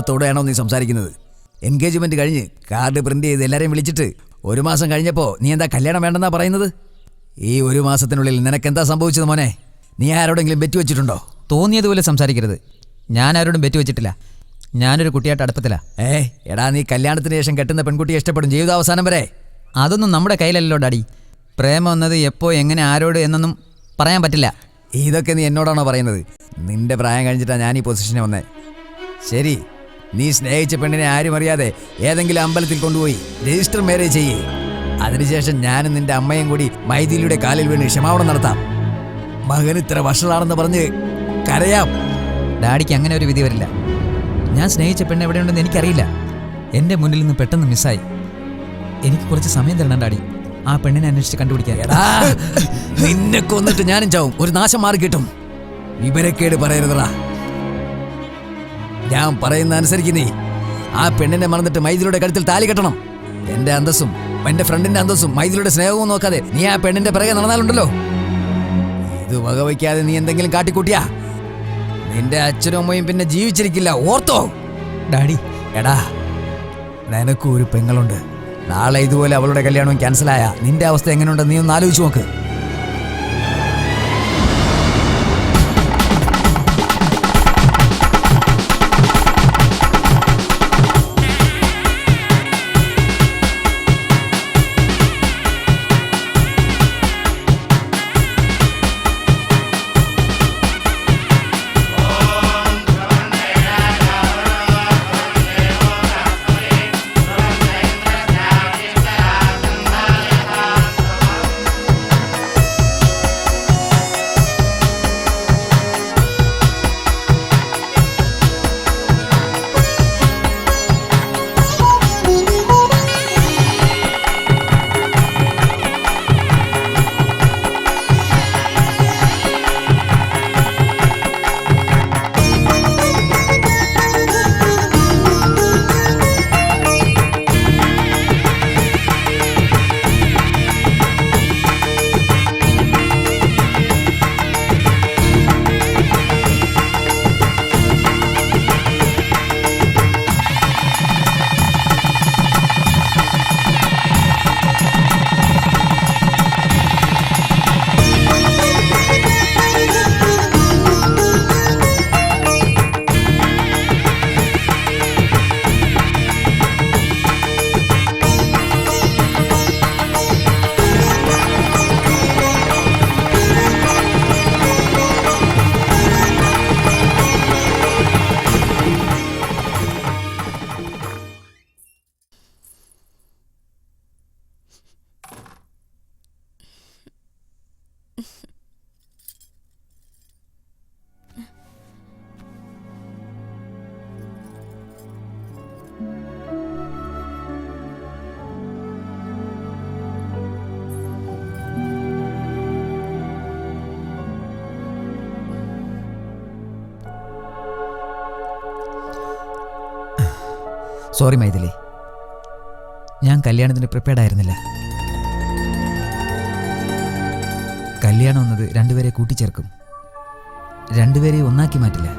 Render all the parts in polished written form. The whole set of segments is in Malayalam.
ബോധത്തോടെയാണോ നീ സംസാരിക്കുന്നത്? എൻഗേജ്മെന്റ് കഴിഞ്ഞ് കാർഡ് പ്രിന്റ് ചെയ്ത് എല്ലാരെയും വിളിച്ചിട്ട് 1 മാസം കഴിഞ്ഞപ്പോൾ നീ എന്താ കല്യാണം വേണ്ടെന്നാ പറയുന്നത്? ഈ 1 മാസത്തിനുള്ളിൽ നിനക്കെന്താ സംഭവിച്ചത് മോനെ? നീ ആരോടെങ്കിലും ബെറ്റ് വെച്ചിട്ടുണ്ടോ? തോന്നിയതുപോലെ സംസാരിക്കരുത്. ഞാൻ ആരോടും ബെറ്റ് വെച്ചിട്ടില്ല. ഞാനൊരു കുട്ടിയായിട്ട് അടുപ്പത്തില്ല. എടാ, നീ കല്യാണത്തിന് ശേഷം കെട്ടുന്ന പെൺകുട്ടിയെ ഇഷ്ടപ്പെടും ജീവിതാവസാനം വരെ. അതൊന്നും നമ്മുടെ കയ്യിലല്ലോ ഡാഡി. പ്രേമം എന്നത് എപ്പോ എങ്ങനെ ആരോട് എന്നൊന്നും പറയാൻ പറ്റില്ല. ഇതൊക്കെ നീ എന്നോടാണോ പറയുന്നത്? നിന്റെ പ്രായം കഴിഞ്ഞിട്ടാണ് ഞാൻ ഈ പൊസിഷനെ വന്നേ. ശരി, നീ സ്നേഹിച്ച പെണ്ണിനെ ആരും അറിയാതെ ഏതെങ്കിലും അമ്പലത്തിൽ കൊണ്ടുപോയി രജിസ്റ്റർ മാരേജ് ചെയ്യേ. അതിനുശേഷം ഞാനും നിന്റെ അമ്മയും കൂടി മൈഥിലിയുടെ കാലിൽ വീണ് ക്ഷമാപണം നടത്താം. മകൻ ഇത്ര വഷളാണെന്ന് പറഞ്ഞ് കരയാം. ഡാഡിക്ക് അങ്ങനെ ഒരു വിധി വരില്ല. ഞാൻ സ്നേഹിച്ച പെണ്ണ് എവിടെയുണ്ടെന്ന് എനിക്കറിയില്ല. എൻ്റെ മുന്നിൽ നിന്ന് പെട്ടെന്ന് മിസ്സായി. എനിക്ക് കുറച്ച് സമയം തരണം ഡാഡി, ആ പെണ്ണിനെ അന്വേഷിച്ച് കണ്ടുപിടിക്കാൻ. നിന്നെ കൊന്നിട്ട് ഞാനും ചാവും. ഒരു നാശം മാറി കിട്ടും. വിവരക്കേട് പറയരുതടാ. ഞാൻ പറയുന്ന അനുസരിക്ക്. നീ ആ പെണ്ണിനെ മറന്നിട്ട് മൈഥിലിയുടെ കഴുത്തിൽ താലി കെട്ടണം. എന്റെ അന്തസ്സും എന്റെ ഫ്രണ്ടിന്റെ അന്തസ്സും മൈഥിലിയുടെ സ്നേഹവും നോക്കാതെ നീ ആ പെണ്ണിന്റെ പിറകെ നടന്നാലുണ്ടല്ലോ, ഇത് വകവയ്ക്കാതെ നീ എന്തെങ്കിലും കാട്ടിക്കൂട്ടിയാ നിന്റെ അച്ഛനും അമ്മയും പിന്നെ ജീവിച്ചിരിക്കില്ല. Ortho daddy. എടാ, നിനക്കും ഒരു പെങ്ങളുണ്ട്. നാളെ ഇതുപോലെ അവളുടെ കല്യാണവും ക്യാൻസലായ നിന്റെ അവസ്ഥ എങ്ങനെയുണ്ടെന്ന് നീ ഒന്ന് ആലോചിച്ച് നോക്ക്. സോറി മൈഥിലി, ഞാൻ കല്യാണത്തിന് പ്രിപ്പയർഡ് ആയിരുന്നില്ല. കല്യാണം എന്നത് രണ്ടുപേരെ കൂട്ടിച്ചേർക്കും, രണ്ടുപേരെ ഒന്നാക്കി മാറ്റില്ല.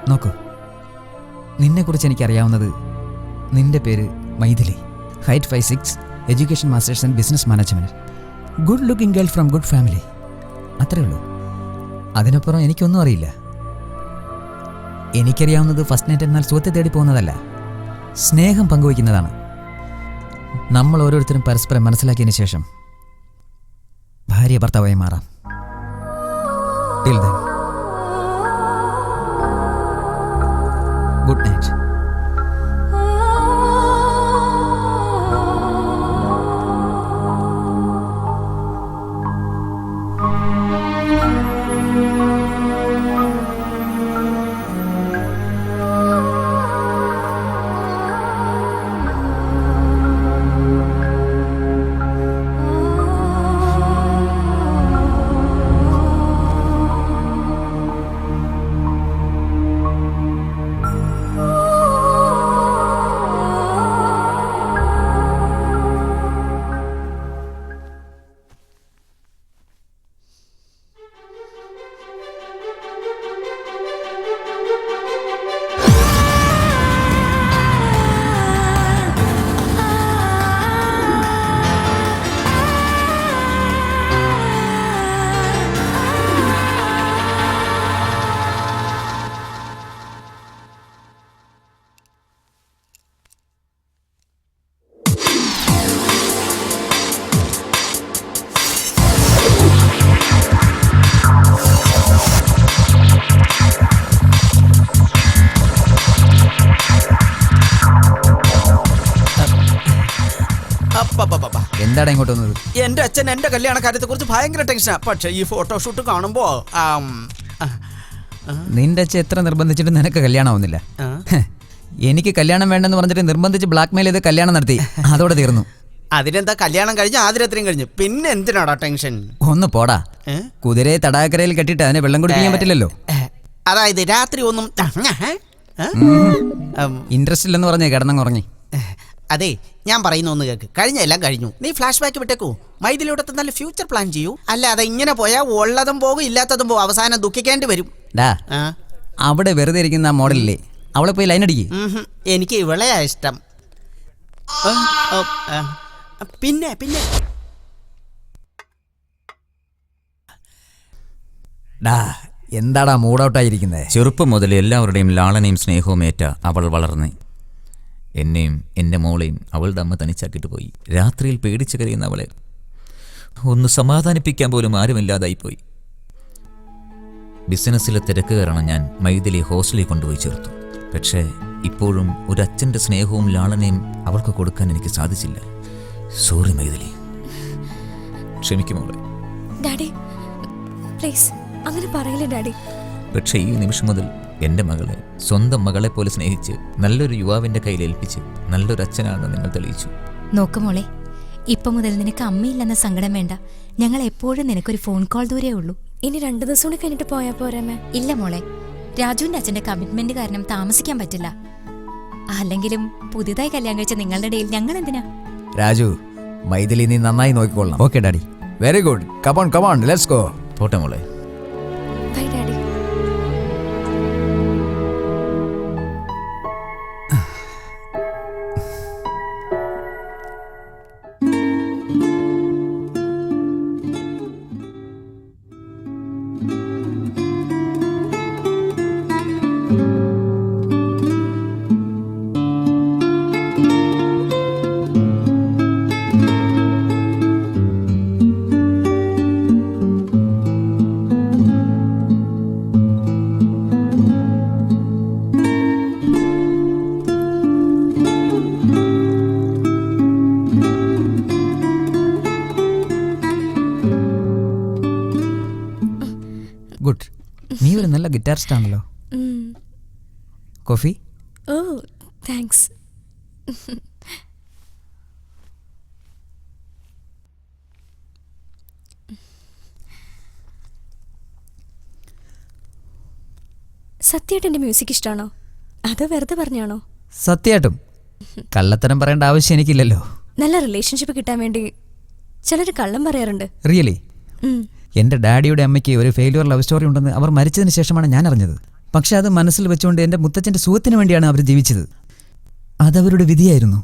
നോക്കൂ, നിന്നെക്കുറിച്ച് എനിക്കറിയാവുന്നത് നിന്റെ പേര് Maithili, height 5'6", education masters and business management, good looking girl from good family. അത്രേ ഉള്ളൂ. അതിനപ്പുറം എനിക്കൊന്നും അറിയില്ല. എനിക്കറിയാവുന്നത് ഫസ്റ്റ് നൈറ്റ് എന്നാൽ സുഖത്തെ തേടി പോകുന്നതല്ല, സ്നേഹം പങ്കുവയ്ക്കുന്നതാണ്. നമ്മൾ ഓരോരുത്തരും പരസ്പരം മനസ്സിലാക്കിയതിന് ശേഷം ഭാര്യ ഭർത്താവായി മാറാം. Till then, good night. അപ്പപ്പപ്പ. എന്താടാ ഇങ്ങോട്ട് വന്നത്? എന്റെ അച്ഛൻ എന്റെ കല്യാണ കാര്യത്തെ കുറിച്ച് ഭയങ്കര ടെൻഷനാ. പക്ഷെ ഈ ഫോട്ടോഷൂട്ട് കാണുമ്പോ നിന്റെ അച്ഛൻ എത്ര നിർബന്ധിച്ചിട്ട് നിനക്ക് കല്യാണം ആവുന്നില്ല. എനിക്ക് കല്യാണം വേണ്ടെന്ന് പറഞ്ഞിട്ട് നിർബന്ധിച്ച് ബ്ലാക്ക് മെയിൽ ചെയ്ത് കല്യാണം നടത്തി. അതോടെ തീർന്നു. അതിനെന്താ, കല്യാണം കഴിഞ്ഞ് ആതിരത്രയും കഴിഞ്ഞു, പിന്നെ എന്തിനാടാ ടെൻഷൻ? ഒന്ന് പോടാ. കുതിരയെ തടാകരയിൽ കെട്ടിട്ട് അതിനെ വെള്ളം കുടിപ്പിക്കാൻ പറ്റില്ലല്ലോ. അതായത് രാത്രി ഒന്നും ഇൻട്രസ്റ്റ് ഇല്ലെന്ന് പറഞ്ഞേ കിടന്നങ്ങുറങ്ങി. അതെ, ഞാൻ പറയുന്ന ഒന്ന് കേൾക്ക്. കഴിഞ്ഞ എല്ലാം കഴിഞ്ഞു. നീ ഫ്ലാഷ് ബാക്ക് വിട്ടേക്കൂ. മൈഥിലിയോടെ നല്ല ഫ്യൂച്ചർ പ്ലാൻ ചെയ്യൂ. അല്ലാതെ ഇങ്ങനെ പോയാൽ ഉള്ളതും പോകും ഇല്ലാത്തതും പോകും, അവസാനം ദുഃഖിക്കേണ്ടി വരും. ഡാ, അവിടെ വെറുതെ ഇരിക്കുന്ന ആ മോഡലില്ലേ, അവളെ പോയി ലൈൻ അടിക്ക്. എനിക്ക് ഇവളെയാ ഇഷ്ടം. പിന്നെ പിന്നെ ഡാ, എന്താടാ മൂഡൌട്ടായിരിക്കുന്നത്? ചെറുപ്പം മുതൽ എല്ലാവരുടെയും ലാളനയും സ്നേഹവും ഏറ്റ അവൾ വളർന്ന് എന്നെയും എൻ്റെ മോളെയും അവളുടെ അമ്മ തനിച്ചാക്കിയിട്ട് പോയി. രാത്രിയിൽ പേടിച്ച് കരയുന്ന അവളെ ഒന്ന് സമാധാനിപ്പിക്കാൻ പോലും ആരുമില്ലാതായിപ്പോയി. ബിസിനസ്സിലെ തിരക്ക് കാരണം ഞാൻ മൈഥിലി ഹോസ്റ്റലിൽ കൊണ്ടുപോയി ചേർത്തു. പക്ഷേ ഇപ്പോഴും ഒരു അച്ഛൻ്റെ സ്നേഹവും ലാളനയും അവൾക്ക് കൊടുക്കാൻ എനിക്ക് സാധിച്ചില്ല. സോറി മൈഥിലി, ക്ഷമിക്കുമോളെ. ഡാഡി പ്ലീസ് അങ്ങനെ പറയില്ലേ ഡാഡി. പക്ഷേ ഈ നിമിഷം മുതൽ എൻ്റെ മകളെ സ്വന്തം മകളെ പോലെ സ്നേഹിച്ച് നല്ലൊരു യുവാവിൻ്റെ കയ്യിൽ ഏൽപ്പിച്ച് നല്ലൊരു അച്ഛനാണെന്ന് നിങ്ങൾ തെളിയിച്ചു. നോക്ക് മോളെ, ഇപ്പം മുതൽ നിനക്ക് അമ്മയില്ലെന്ന സങ്കടം വേണ്ട. ഞങ്ങൾ എപ്പോഴും നിനക്കൊരു ഫോൺ കോൾ ദൂരേ ഉള്ളൂ. ഇനി 2 ദിവസം കൂടി കഴിഞ്ഞിട്ട് പോയാ പോരാമേ? ഇല്ല മോളെ, രാജുവിന്റെ അച്ഛന്റെ കമ്മിറ്റ്മെന്റ് കാരണം താമസിക്കാൻ പറ്റില്ല. അല്ലെങ്കിലും പുതിയതായി കല്യാണം കഴിച്ച നിങ്ങളുടെ ഇടയിൽ ഞങ്ങൾ എന്തിനാ? രാജു, മൈഥിലി നീ നന്നായി നോക്കിക്കൊള്ളാം. Okay daddy. Very good. Come on come on, let's go. പോട്ടെ മോളെ. Bye daddy. ഗുഡ്. നീ ഒരു നല്ല ഗിറ്റാറിസ്റ്റ് ആണല്ലോ. കോഫി? Oh thanks. സത്യമായിട്ട് എൻ്റെ മ്യൂസിക് ഇഷ്ടമാണോ അതോ വെറുതെ പറഞ്ഞാണോ? സത്യമായിട്ടും. കള്ളത്തരം പറയേണ്ട ആവശ്യം എനിക്കില്ലല്ലോ. നല്ല റിലേഷൻഷിപ്പ് കിട്ടാൻ വേണ്ടി ചിലർ കള്ളം പറയാറുണ്ട്. റിയലി? എൻ്റെ ഡാഡിയുടെ അമ്മയ്ക്ക് ഒരു ഫെയിലിയർ ലവ് സ്റ്റോറി ഉണ്ടെന്ന് അവർ മരിച്ചതിന് ശേഷമാണ് ഞാൻ അറിഞ്ഞത്. പക്ഷെ അത് മനസ്സിൽ വെച്ചുകൊണ്ട് എൻ്റെ മുത്തച്ഛൻ്റെ സുഖത്തിന് വേണ്ടിയാണ് അവർ ജീവിച്ചത്. അതവരുടെ വിധിയായിരുന്നു.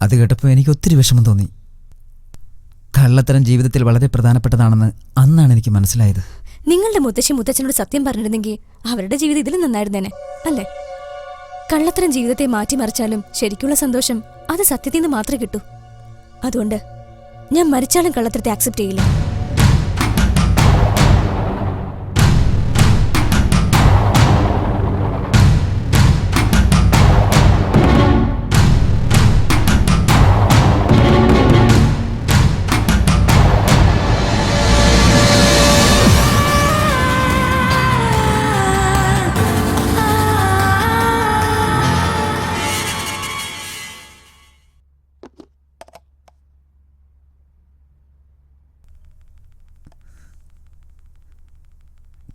അത് കേട്ടപ്പോൾ എനിക്ക് ഒത്തിരി വിഷമം തോന്നി. കള്ളത്തരം ജീവിതത്തിൽ വളരെ പ്രധാനപ്പെട്ടതാണെന്ന് അന്നാണ് എനിക്ക് മനസ്സിലായത്. നിങ്ങളുടെ മുത്തച്ഛനോട് സത്യം പറഞ്ഞിരുന്നെങ്കിൽ അവരുടെ ജീവിതം ഇതിലും നന്നായിരുന്നേനെ അല്ലേ? കള്ളത്തരം ജീവിതത്തെ മാറ്റിമറിച്ചാലും ശരിക്കുള്ള സന്തോഷം അത് സത്യത്തിൽ നിന്ന് മാത്രമേ കിട്ടൂ. അതുകൊണ്ട് ഞാൻ മരിച്ചാലും കള്ളത്തരത്തെ ആക്സെപ്റ്റ് ചെയ്യില്ല.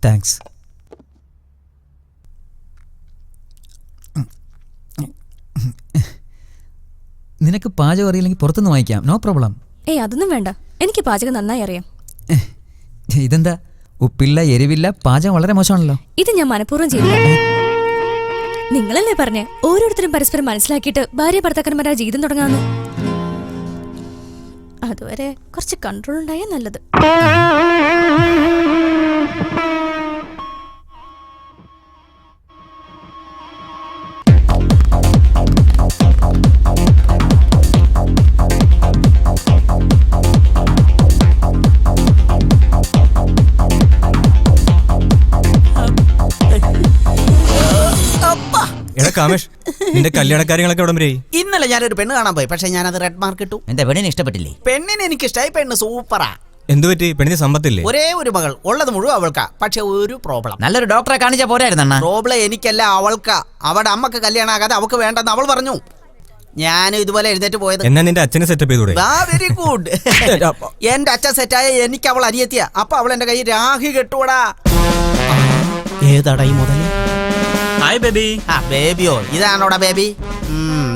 താങ്ക്സ്. നിനക്ക് പാചകം അറിയില്ലെങ്കിൽ പുറത്തുനിന്ന് വാങ്ങിക്കാം, നോ പ്രോബ്ലം. ഏയ് അതൊന്നും വേണ്ട, എനിക്ക് പാചകം നന്നായി അറിയാം. ഇതെന്താ, ഉപ്പില്ല എരിവില്ല, പാചകം വളരെ മോശമാണല്ലോ. ഇത് ഞാൻ മനഃപൂർവ്വം ചെയ്തില്ല. നിങ്ങളല്ലേ പറഞ്ഞേ ഓരോരുത്തരും പരസ്പരം മനസ്സിലാക്കിയിട്ട് ഭാര്യ ഭർത്താക്കന്മാരാ ജീവിതം തുടങ്ങാമെന്ന്. അതുവരെ കുറച്ച് കൺട്രോൾ ഉണ്ടായാൽ നല്ലത്. കാമേഷ്, നിന്റെ കല്യാണക്കാര്യങ്ങളൊക്കെ എവിടെ വരെ? ഇന്നലെ ഞാനൊരു പെണ്ണ് കാണാൻ പോയി, പക്ഷെ ഞാനത് റെഡ് മാർക്ക് ഇട്ടു. എന്റെ പെണ്ണിനെ ഇഷ്ടപ്പെട്ടില്ലേ? പെണ്ണിനെ എനിക്ക് ഇഷ്ടമായി, പെണ്ണ് സൂപ്പറാ. എന്തു പറ്റി? പെണ്ണിന് സമ്പത്തില്ലേ? ഒരേ ഒരു മകൾ, ഉള്ളത് മുഴുവൻ അവൾക്കാ. പക്ഷെ ഒരു പ്രോബ്ലം. നല്ലൊരു ഡോക്ടറെ കാണിച്ചാ പോരായിരുന്നണ്ണ. പ്രോബ്ലം എനിക്കല്ല, അവൾക്കാ. അവളുടെ അമ്മക്ക് കല്യാണം ആകാതെ അവൾക്ക് വേണ്ടെന്ന് അവൾ പറഞ്ഞു. ഞാനും ഇതുപോലെ എഴുന്നേറ്റ് പോയത്. എന്നാ നിന്റെ അച്ഛനെ സെറ്റപ്പ് ചെയ്തൂടെ? Very good. എന്റെ അച്ഛൻ സെറ്റായ എനിക്ക് അവൾ അനിയത്തിയ. അപ്പൊ അവൾ എന്റെ കൈ രാഖി കെട്ടൂടാ. ഏതാടാ ഈ മുതല്? Hi baby. ആ ബേബിയോ, ഇതാണോടാ ബേബി?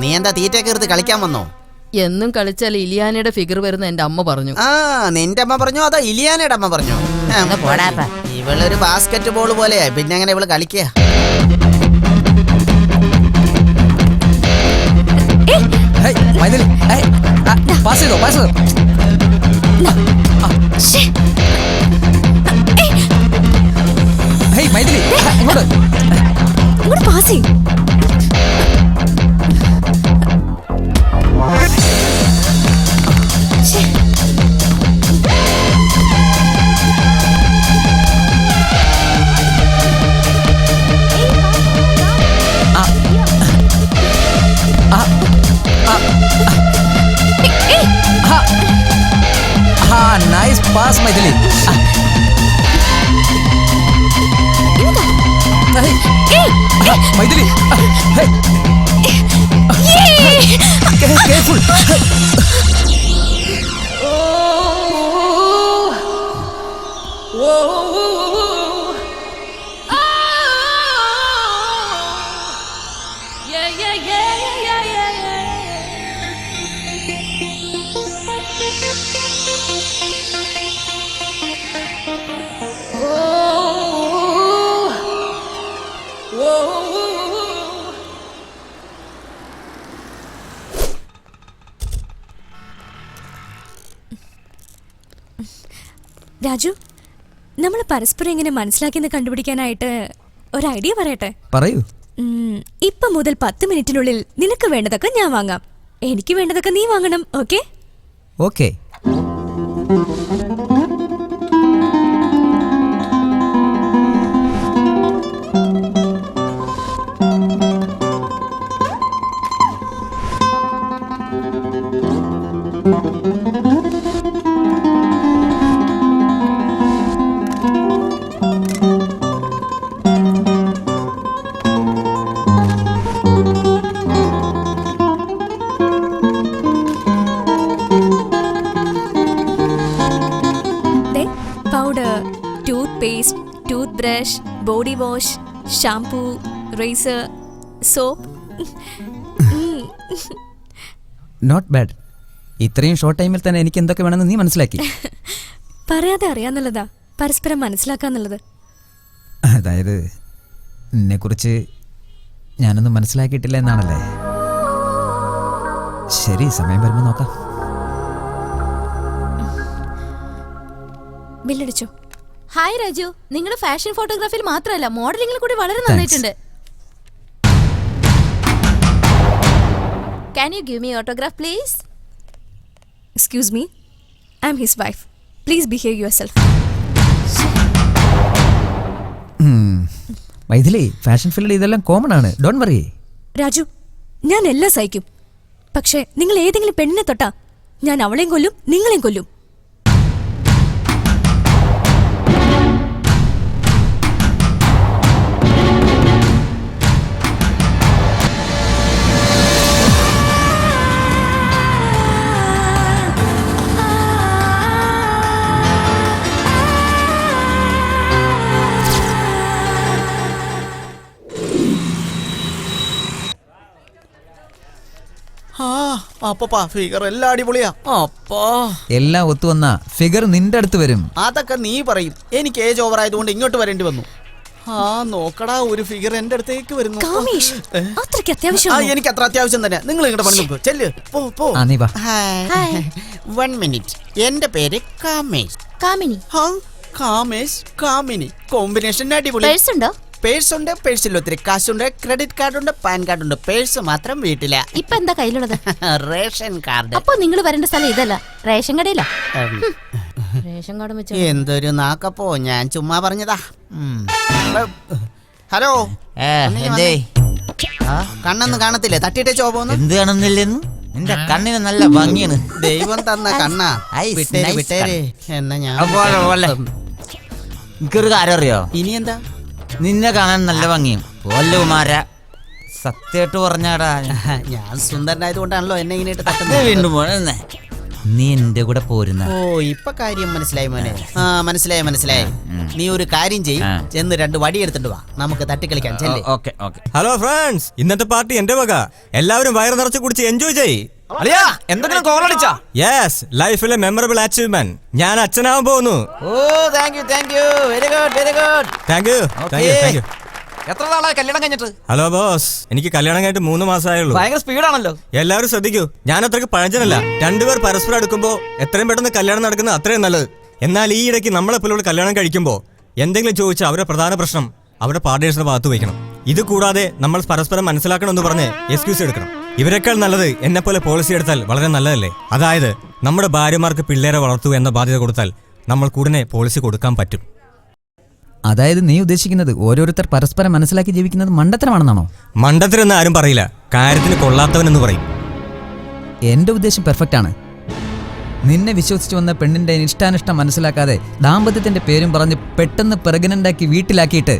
നീ എന്താ തീറ്റയൊക്കെ എടുത്ത് കളിക്കാൻ വന്നോ? എന്നും കളിച്ചാൽ ഇലിയാനയുടെ ഫിഗർ വരുന്ന എന്റെ അമ്മ പറഞ്ഞു. ആ നിന്റെ അമ്മ പറഞ്ഞോ അതോ ഇലിയാനയുടെ അമ്മ പറഞ്ഞോ? ഇവളൊരു ബാസ്കറ്റ് ബോൾ പോലെയാ, പിന്നെ അങ്ങനെ ഇവള് കളിക്കുക. ഹേയ്, മൈഥിലി, ഹേയ്, പാസ് ചെയ്തോ, പാസ് ചെയ്തോ. ഹേയ് മൈഥിലി, ഇങ്ങോട്ട് പാസ് ചെയ്യും. Nice pass Mythili. Mythili, careful. Raju, നമ്മൾ പരസ്പരം എങ്ങനെ മനസ്സിലാക്കിയെന്ന് കണ്ടുപിടിക്കാനായിട്ട് ഒരു ഐഡിയ പറയട്ടെ. പറയൂ. ഇപ്പം മുതൽ 10 മിനിറ്റിനുള്ളിൽ നിനക്ക് വേണ്ടതൊക്കെ ഞാൻ വാങ്ങാം, എനിക്ക് വേണ്ടതൊക്കെ നീ വാങ്ങണം. Okay? Okay. Powder, tooth paste, tooth brush, body wash, shampoo, razor, soap. Not bad. ഇത്രയും ഷോർട്ട് ടൈമിൽ തന്നെ എനിക്ക് എന്തൊക്കെ വേണമെന്ന് നീ മനസ്സിലാക്കി. പറയാതെ അറിയാന്നുള്ളതാ പരസ്പരം മനസ്സിലാക്കാന്നുള്ളത്. അതായത് എന്നെക്കുറിച്ച് ഞാനൊന്നും മനസ്സിലാക്കിയിട്ടില്ല എന്നാണല്ലേ? ശരി, സമയം വരുമ്പോൾ നോക്കാം. ബില്ലടിച്ചോ? ഹായ് രാജു, നിങ്ങളുടെ ഫാഷൻ ഫോട്ടോഗ്രാഫിയിൽ മാത്രമല്ല മോഡലിംഗിൽ കൂടി വളരെ നന്നായിട്ടുണ്ട്. Can you give me autograph please? Excuse me, I'm his wife. Please behave yourself. Maithili, fashion ഫീൽഡിൽ ഇതെല്ലാം കോമൺ ആണ്. Don't worry. രാജു, ഞാൻ എല്ലാം സഹിക്കും. പക്ഷേ നിങ്ങൾ ഏതെങ്കിലും പെണ്ണിനെ തൊട്ടാ ഞാൻ അവളെയും കൊല്ലും, നിങ്ങളെയും കൊല്ലും. അപ്പപ്പാ ഫിഗർ എല്ലാം അടിപൊളിയാ. അപ്പാ എല്ലാം ഒത്തുവന്ന ഫിഗർ നിന്റെ അടുത്ത് വരും. അതൊക്കെ നീ പറയും. എനിക്ക് ഏജ് ഓവർ ആയതുകൊണ്ട് ഇങ്ങോട്ട് വരേണ്ടി വന്നു. നോക്കടാ, ഒരു ഫിഗർ എന്റെ അടുത്തേക്ക് വരുന്നു. അത്രയ്ക്ക് അത്യാവശ്യം? എനിക്ക് അത്ര അത്യാവശ്യം തന്നെ. നിങ്ങൾ ഇങ്ങോട്ട് പണി നോക്കൂ. ചെല്ല്, പോ. 1 മിനിറ്റ്. എന്റെ പേര് കാമേഷ്. കാമിനി. കാമേഷ്, കാമിനി, കോമ്പിനേഷൻ അടിപൊളി. പേഴ്സുണ്ടോ? പേഴ്സുണ്ട്, പേഴ്സിൽ ഒത്തിരി കാശുണ്ട്, ക്രെഡിറ്റ് കാർഡുണ്ട്, പാൻ കാർഡുണ്ട്. പേഴ്സ് മാത്രം വീട്ടില. ഇപ്പൊ എന്താ കയ്യിലുള്ളത്? Ration card. അപ്പൊ നിങ്ങൾ വരേണ്ട സ്ഥലം ഇതല്ല, റേഷൻ കടയില. റേഷൻ കാർഡ് വെച്ച് എന്തൊരു നാക്കപ്പോ, ഞാൻ ചുമ്മാ പറഞ്ഞതാ. ഹലോ, കണ്ണൊന്നും കാണത്തില്ലേ? തട്ടിയിട്ടേ ചോപോന്ന്. എന്ത് കാണുന്നില്ലെന്ന്? നിന്റെ കണ്ണിന് നല്ല ഭംഗിയാണ്. ദൈവം തന്ന കണ്ണാ. ഐ, വിട്ടേര് nice വിട്ടേര്. എന്നാ ഞാൻ എനിക്കൊരു കാര്യം അറിയോ? ഇനി എന്താ? നിന്നെ കാണാൻ നല്ല ഭംഗിയും പോലുമാര. സത്യമായിട്ട് പറഞ്ഞാടാ. ഞാൻ സുന്ദരനായത് കൊണ്ടാണല്ലോ എന്നെ ഇങ്ങനെ ഇട്ട് നീ തട്ടുന്നത്. വീണ്ടും പോണെന്നേ. നീ എന്റെ കൂടെ പോരുന്ന. ഓ, ഇപ്പൊ കാര്യം മനസ്സിലായി മോനെ. ആ, മനസ്സിലായി. നീ ഒരു കാര്യം ചെയ്യ്, ആ. ചെന്ന് 2 വടി എടുത്തിട്ട് വാ, നമുക്ക് തട്ടിക്കളിക്കാൻ ചെല്ലേ. Okay okay. ഹലോ ഫ്രണ്ട്സ്, ഇന്നത്തെ പാർട്ടി എന്റെ വക. എല്ലാവരും വയറ് നിറച്ച് കുടിച്ച് എൻജോയ് ചെയ്. അളിയാ എന്തെങ്കിലും കോൾ അടിച്ചാ? യെസ്, ലൈഫിലെ മെമ്മറബിൾ അച്ചീവ്മെന്റ്. ഞാൻ അച്ഛനാവാൻ പോകുന്നു. Oh thank you very good very good. Thank you. എത്ര നാളായി കല്യാണം കഴിഞ്ഞിട്ട്? ഹലോ ബോസ്, എനിക്ക് കല്യാണം കഴിഞ്ഞിട്ട് 3 മാസമായുള്ളൂ. ഭയങ്കര സ്പീഡാണല്ലോ. എല്ലാവരും ശ്രദ്ധിക്കൂ, ഞാൻ അത്രയ്ക്ക് പഴഞ്ചനല്ല. 2 പേർ പരസ്പരം അടുക്കുമ്പോൾ എത്രയും പെട്ടെന്ന് കല്യാണം നടക്കുന്നത് അത്രയും നല്ലത്. എന്നാൽ ഈ ഇടയ്ക്ക് നമ്മളെപ്പോലുള്ള കല്യാണം കഴിക്കുമ്പോൾ എന്തെങ്കിലും ചോദിച്ചാൽ അവരുടെ പ്രധാന പ്രശ്നം അവരുടെ പാർട്ട്നേഴ്സിന്റെ ഭാഗത്ത് വയ്ക്കണം. ഇത് കൂടാതെ നമ്മൾ പരസ്പരം മനസ്സിലാക്കണമെന്ന് പറഞ്ഞ് എക്സ്ക്യൂസ് എടുക്കണം. ഇവരെക്കാൾ നല്ലത് എന്നെ പോലെ പോളിസി എടുത്താൽ വളരെ നല്ലതല്ലേ? അതായത് നമ്മുടെ ഭാര്യമാർക്ക് പിള്ളേരെ വളർത്തുക എന്ന ബാധ്യത കൊടുത്താൽ നമ്മൾ ഉടനെ പോളിസി കൊടുക്കാൻ പറ്റും. അതായത് നീ ഉദ്ദേശിക്കുന്നത് ഓരോരുത്തർ പരസ്പരം മനസ്സിലാക്കി ജീവിക്കുന്നത് മണ്ടത്തരമാണെന്നാണോ? മണ്ടത്തരെന്ന് ആരും പറയില്ല, കാര്യത്തിന് കൊള്ളാത്തവനെന്ന് പറയും. എന്റെ ഉദ്ദേശം പെർഫെക്റ്റ് ആണ്. നിന്നെ വിശ്വസിച്ച് വന്ന പെണ്ണിന്റെ ഇഷ്ടാനിഷ്ടം മനസ്സിലാക്കാതെ ദാമ്പത്യത്തിന്റെ പേരും പറഞ്ഞ് പെട്ടെന്ന് പ്രഗ്നന്റാക്കി വീട്ടിലാക്കിയിട്ട്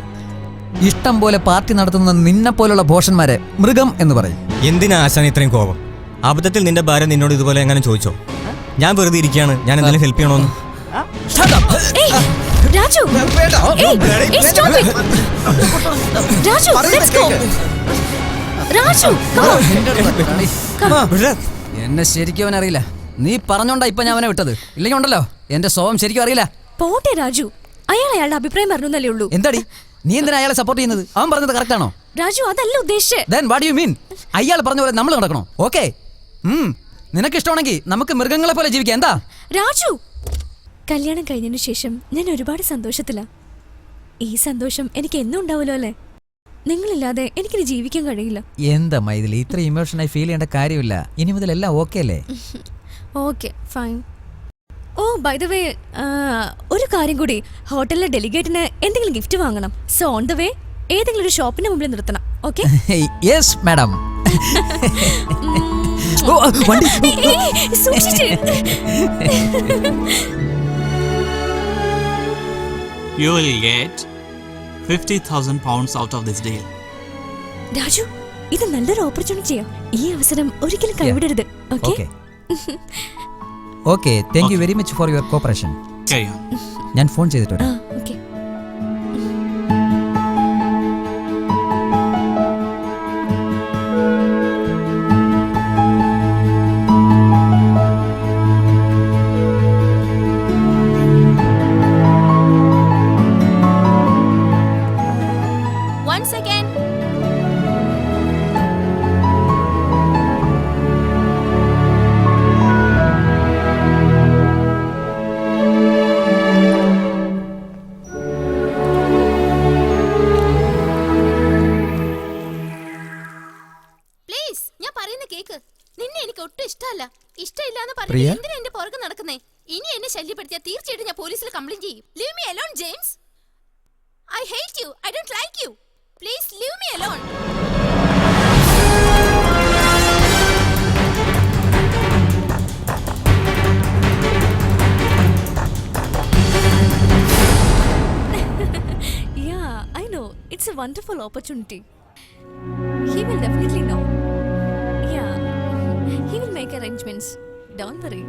ഇഷ്ടം പോലെ പാർട്ടി നടത്തുന്ന നിന്നെ പോലുള്ള ഭോഷന്മാരെ മൃഗം എന്ന് പറയും. എന്തിനാ ആശാൻ ഇത്രയും കോപം? അബദ്ധത്തിൽ നിന്റെ ഭാര്യ നിന്നോട് ഇതുപോലെ എങ്ങനെ ചോദിച്ചോ? ഞാൻ വെറുതെ ഇരിക്കുകയാണ്, ഞാൻ എന്തെങ്കിലും ഹെൽപ്പ് ചെയ്യണോന്ന്? Raju, stop it. Raju, let's go. Raju, come on. എന്നെ ശരിക്കും അവൻ അറിയില്ല. നീ പറഞ്ഞോണ്ടാ ഇപ്പൊ ഞാൻ അവനെ വിട്ടത്. ഇല്ലെങ്കിൽ ഉണ്ടല്ലോ എന്റെ സ്വഭാവം ശരിക്കും അറിയില്ല. പോട്ടെ രാജു, അയാളുടെ അഭിപ്രായം പറഞ്ഞല്ലേ ഉള്ളൂ. എന്താടി നീ എന്തിനാ അയാളെ സപ്പോർട്ട് ചെയ്യുന്നത്? അവൻ പറഞ്ഞത് കറക്റ്റ് ആണോ? രാജു, അതല്ല ഉദ്ദേശിച്ചേ. Then what do you mean? അയാൾ പറഞ്ഞ പോലെ നമ്മൾ നടക്കണോ? ഓക്കെ, നിനക്ക് ഇഷ്ടമാണെങ്കിൽ നമുക്ക് മൃഗങ്ങളെ പോലെ ജീവിക്കാം. എന്താ രാജു, കല്യാണം കഴിഞ്ഞതിനു ശേഷം ഞാൻ ഒരുപാട് സന്തോഷത്തിലാ. ഈ സന്തോഷം എനിക്ക് എന്നും ഉണ്ടാവുമല്ലോ അല്ലേ? നിങ്ങളില്ലാതെ എനിക്കിനി ജീവിക്കാൻ കഴിയില്ല. എന്താ മൈഥിലി, ഇത്ര ഇമോഷനായി ഫീൽ ചെയ്യേണ്ട കാര്യമില്ല. ഇനി മുതൽ എല്ലാം ഓക്കെ അല്ലേ? Okay, fine. Oh, by the way, ഒരു കാര്യം കൂടി, ഹോട്ടലിലെ ഡെലിഗേറ്റിന് എന്തെങ്കിലും ഗിഫ്റ്റ് വാങ്ങണം. സോ ഓൺ ദ വേ ഏതെങ്കിലും ഒരു ഷോപ്പിന്റെ മുമ്പിൽ നിർത്തണം. ഓക്കെ? Yes madam. സൂക്ഷിച്ച്. You will get 50,000 pounds out of this deal. Raju, ഇത് നല്ലൊരു ഓപ്പർച്യൂണിറ്റിയാ. ഈ അവസരം ഒരിക്കലും കൈവിടരുത്. Okay? Okay, thank you very much for your cooperation. Carry on. ഞാൻ ഫോൺ ചെയ്തിട്ട് വരാം. ഓക്കെ. One second. Please, ഞാൻ പറയുന്ന കേക്ക്. നിന്നെ എനിക്ക് ഒട്ടും ഇഷ്ടമല്ല. ഇഷ്ടമില്ലാന്ന് പ്രിയ? പറഞ്ഞിട്ട് എന്തിനാ എന്റെ പുറകെ നടക്കുന്നേ? ഇനി എന്നെ ശല്യപ്പെടുത്തിയാൽ തീർച്ചയായിട്ടും ഞാൻ പോലീസിൽ കംപ്ലൈന്റ് ചെയ്യും. Leave me alone, James. I hate you. I don't like you. Please leave me alone. Yeah, I know. It's a wonderful opportunity. He will definitely know. Yeah, he will make arrangements. Don't worry.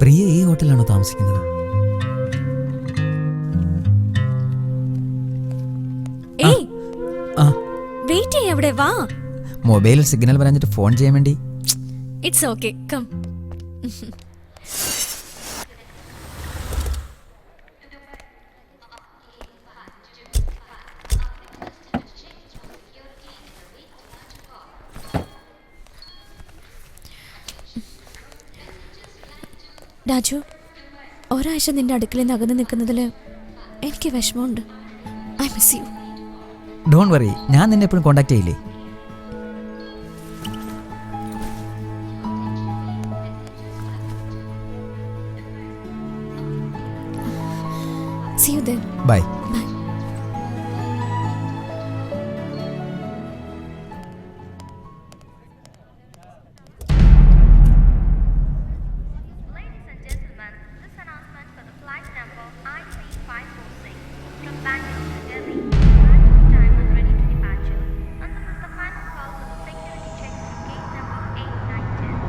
പ്രിയ ഈ ഹോട്ടലിലാണോ താമസിക്കുന്നത്? ഏയ്, ആ വാ. മൊബൈലിൽ സിഗ്നൽ പറഞ്ഞിട്ട് ഫോൺ ചെയ്യാൻ വേണ്ടി. It's okay, come. രാജു, ഒരാഴ്ച നിന്റെ അടുക്കളയിൽ നിന്ന് അകന്ന് നിൽക്കുന്നതിൽ എനിക്ക് വിഷമമുണ്ട്. I miss you. Don't worry, ഞാൻ നിന്നെ എപ്പോഴും കോൺടാക്ട് ചെയ്യില്ലേ. See you then. ബൈ. Bye. Ladies and gentlemen, this announcement for the flight number IC546 from Bangalore to Delhi. Arrival time is ready to departure. And this is the final call for the security checks to gate number 8910.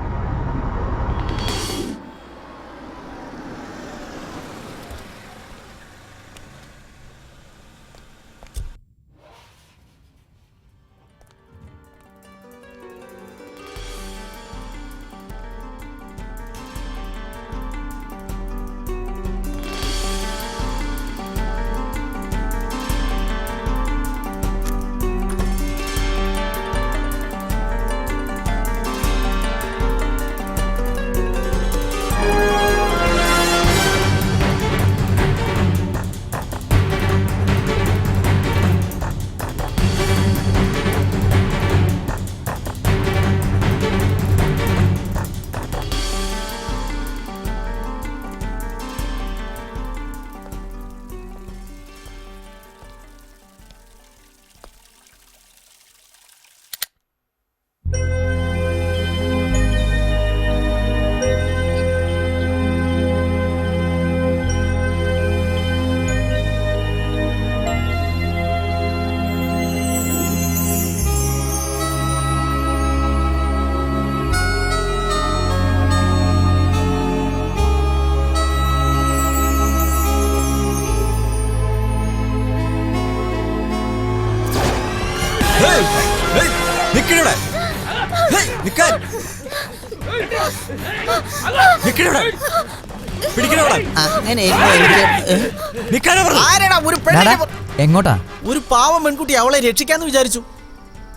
ആരെടാ ഒരു പെണ്ണിനെ എങ്ങോട്ടാ? ഒരു പാവം പെൺകുട്ടി, അവളെ രക്ഷിക്കാന്ന് വിചാരിച്ചു.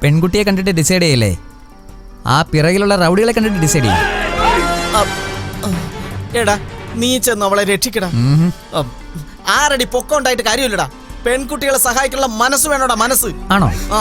പെൺകുട്ടിയെ കണ്ടിട്ട് ഡിസൈഡ് ചെയ്യല്ലേ, ആ പിറകിലുള്ള റൗഡികളെ കണ്ടിട്ട് ഡിസൈഡ് ചെയ്യും. എടാ നീ ചെന്ന് അവളെ രക്ഷിക്കടാ. ആരടി പൊക്കമുണ്ടായിട്ട് കാര്യമില്ലടാ. പെൺകുട്ടികളെ സഹായിക്കാനുള്ള മനസ്സ് വേണോടാ, മനസ്സ്. ആണോ? ആ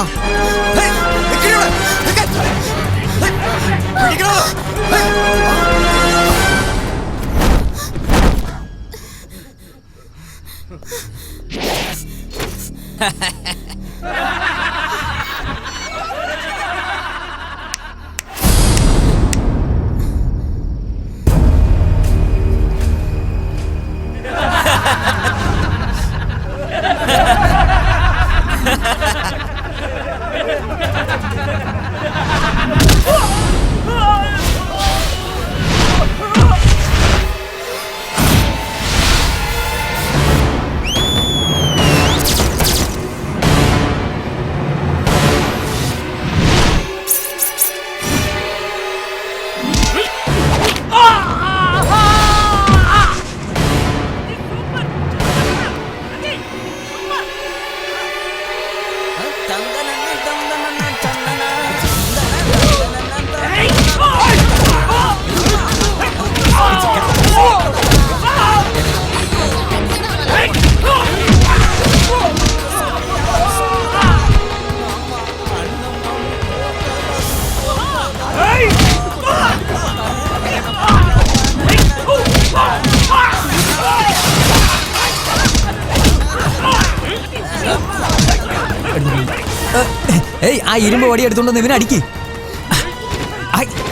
ഏയ്, ആ ഇരുമ്പ് വടി എടുത്തോണ്ട് ഇവനെ അടിക്ക്.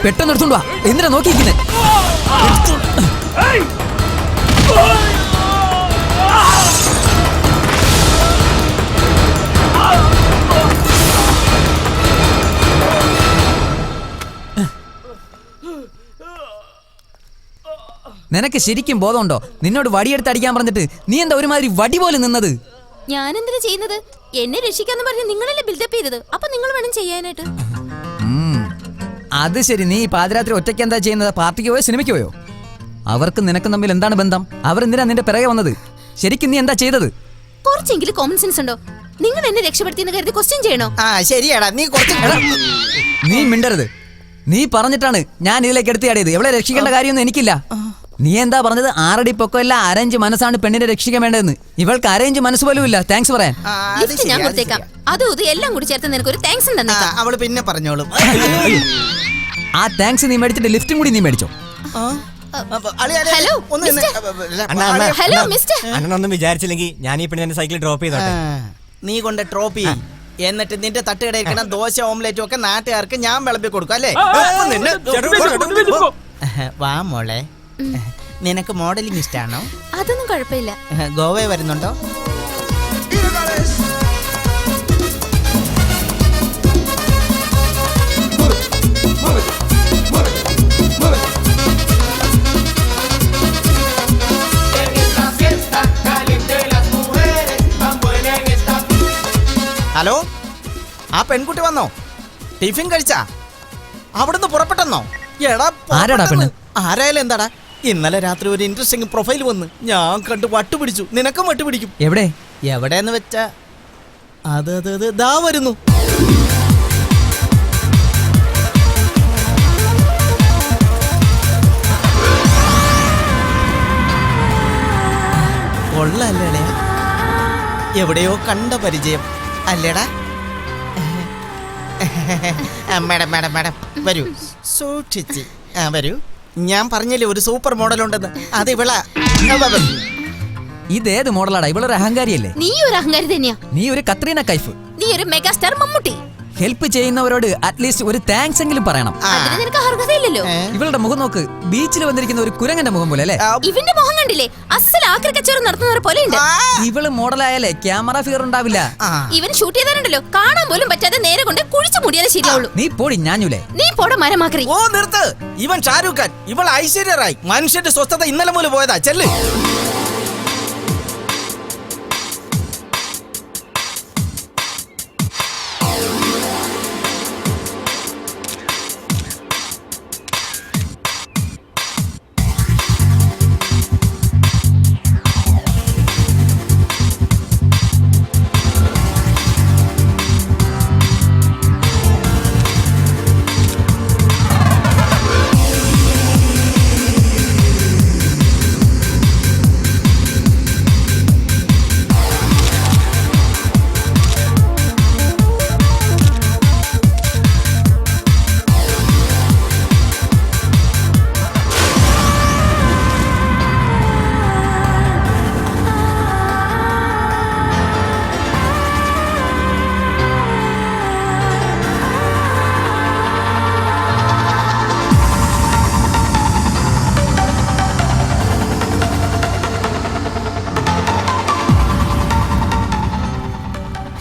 പെട്ടെന്ന് എടുത്തോണ്ട് വാ. എന്തിനാ നോക്കിയിരിക്കുന്നേ? നിനക്ക് ശരിക്കും ബോധമുണ്ടോ? നിന്നോട് വടിയെടുത്ത് അടിക്കാൻ പറഞ്ഞിട്ട് നീ എന്താ ഒരുമാതിരി വടി പോലെ നിന്നത്? ഞാനെന്തിനാ ചെയ്യുന്നത്? എന്നെ രക്ഷിക്കാന്ന് പറഞ്ഞ് നിങ്ങളല്ലേ ബിൽഡപ്പ് ചെയ്തത്. അപ്പൊ നിങ്ങൾ വേണം ചെയ്യാനായിട്ട്. അത് ശരി, നീ പാതിരാത്രി ഒറ്റയ്ക്ക് എന്താ ചെയ്യുന്നത്? പാർട്ടിക്ക് പോയോ സിനിമയ്ക്ക് പോയോ? അവർക്ക് നിനക്കും തമ്മിൽ എന്താണ് ബന്ധം? അവരെന്തിനാ നിന്റെ പിറകെ വന്നത്? ശരിക്കും നീ എന്താ ചെയ്തത്? കുറച്ചെങ്കിലും കോമൺ സെൻസ് ഉണ്ടോ? നിങ്ങൾ എന്നെ രക്ഷപ്പെടുത്തിയെന്ന് കരുതി ക്വസ്റ്റ്യൻ ചെയ്യണോ? ആ ശരിയാടാ, നീ കുറച്ച് നീ മിണ്ടരുത്. നീ പറഞ്ഞിട്ടാണ് ഞാൻ ഇതിലേക്ക് എടുത്തിയാടിയത്. എവളെ രക്ഷിക്കേണ്ട കാര്യമൊന്നും എനിക്കില്ല. നീ എന്താ പറഞ്ഞത്? 6 അടി പൊക്കമല്ല, അരേഞ്ച് മനസ്സാണ് പെണ്ണിനെ രക്ഷിക്കാൻ വേണ്ടതെന്ന്. ഇവൾക്ക് അരേഞ്ച് മനസ്സ് പോലും ഇല്ല താങ്ക്സ് പറയാൻ. ലിഫ്റ്റ് ഞാൻ കൊടുത്തേക്കാം. അതും ഇത് എല്ലാം കൂടി ചേർത്ത് നിനക്ക് ഒരു താങ്ക്സ് തന്നേക്കാം. അവള് പിന്നെ പറഞ്ഞോളും. ആ താങ്ക്സ് നീ മേടിച്ചിട്ട് ലിഫ്റ്റും കൂടി നീ മേടിച്ചോ? ഹലോ ഹലോ മിസ്റ്റർ, അണ്ണനൊന്നും വിചാരിച്ചില്ലെങ്കിൽ ഞാൻ ഈ പെണ്ണിനെ സൈക്കിൾ ഡ്രോപ്പ് ചെയ്തോട്ടെ. നീ കൊണ്ട് ഡ്രോപ്പ് ചെയ്യും. എന്നിട്ട് നിന്റെ തട്ടുകടയിരിക്കണ ദോശ ഓംലെറ്റും ഒക്കെ നാട്ടുകാർക്ക് ഞാൻ വിളമ്പി കൊടുക്കും അല്ലേ? വാ മോളെ, നിനക്ക് മോഡലിംഗ് ഇഷ്ടാണോ? അതൊന്നും കുഴപ്പമില്ല. ഗോവ വരുന്നുണ്ടോ? ഹലോ, ആ പെൺകുട്ടി വന്നോ? ടിഫിൻ കഴിച്ചാ? അവിടുന്ന് പുറപ്പെട്ടെന്നോ? എടാ ആരാടാ പെണ്ണ്? ആരായാലും എന്താടാ? ഇന്നലെ രാത്രി ഒരു ഇൻട്രസ്റ്റിംഗ് പ്രൊഫൈൽ വന്ന് ഞാൻ കണ്ടു വട്ടുപിടിച്ചു. നിനക്കും വട്ടുപിടിക്കും. എവിടെ? എവിടെന്ന് വെച്ചാ അത് ദാ വരുന്നു. കൊള്ളല്ലേടാ, എവിടെയോ കണ്ട പരിചയം അല്ലേടാ? മാഡം മാഡം മാഡം വരൂ, സൂക്ഷിച്ച് വരൂ. ഞാൻ പറഞ്ഞില്ലേ ഒരു സൂപ്പർ മോഡൽ ഉണ്ടെന്ന്, അത് ഇവളാ. ഇതേത് മോഡലാടാ? ഇവളൊരു അഹങ്കാരിയല്ലേ? നീ ഒരു അഹങ്കാരി തന്നെയാ. നീ ഒരു കത്രീന കൈഫ്. നീ ഒരു മെഗാസ്റ്റാർ മമ്മൂട്ടി. ഹെൽപ്പ് ചെയ്യുന്നവരോട് അറ്റ്ലീസ്റ്റ് ഒരു താങ്ക്സ് എങ്കിലും പറയണം. അതിന് നിനക്ക് അർഹതയില്ലല്ലോ. ഇവളുടെ മുഖം നോക്ക്, ബീച്ചിൽ വന്നിരിക്കുന്ന ഒരു കുരങ്ങന്റെ മുഖം പോലെ അല്ലേ? ഇവന്റെ മുഖം കണ്ടില്ലേ? അസൽ ആക്രി കച്ചവടം നടത്തുന്നവരെ പോലെ ഉണ്ട്. ഇവള് മോഡലായാലേ ക്യാമറ ഫിയർ ഉണ്ടാവില്ല. ഇവൻ ഷൂട്ട് ചെയ്താലുണ്ടല്ലോ കാണാൻ പോലും പറ്റാതെ നേരെ കൊണ്ട് കുഴിച്ചു മൂടിയാലേ ശരിയാവുള്ളൂ. നീ പോടി ഞാഞ്ഞൂലേ. നീ പോടെ മരമാക്രി. ഓ നിർത്ത്. ഇവൻ ഷാരൂഖ് ഖാൻ, ഇവൾ ഐശ്വര്യ റായ്. മനുഷ്യന്റെ സ്വസ്ഥത ഇന്നലെ മുതൽ പോയതാ. ചെല്ല്.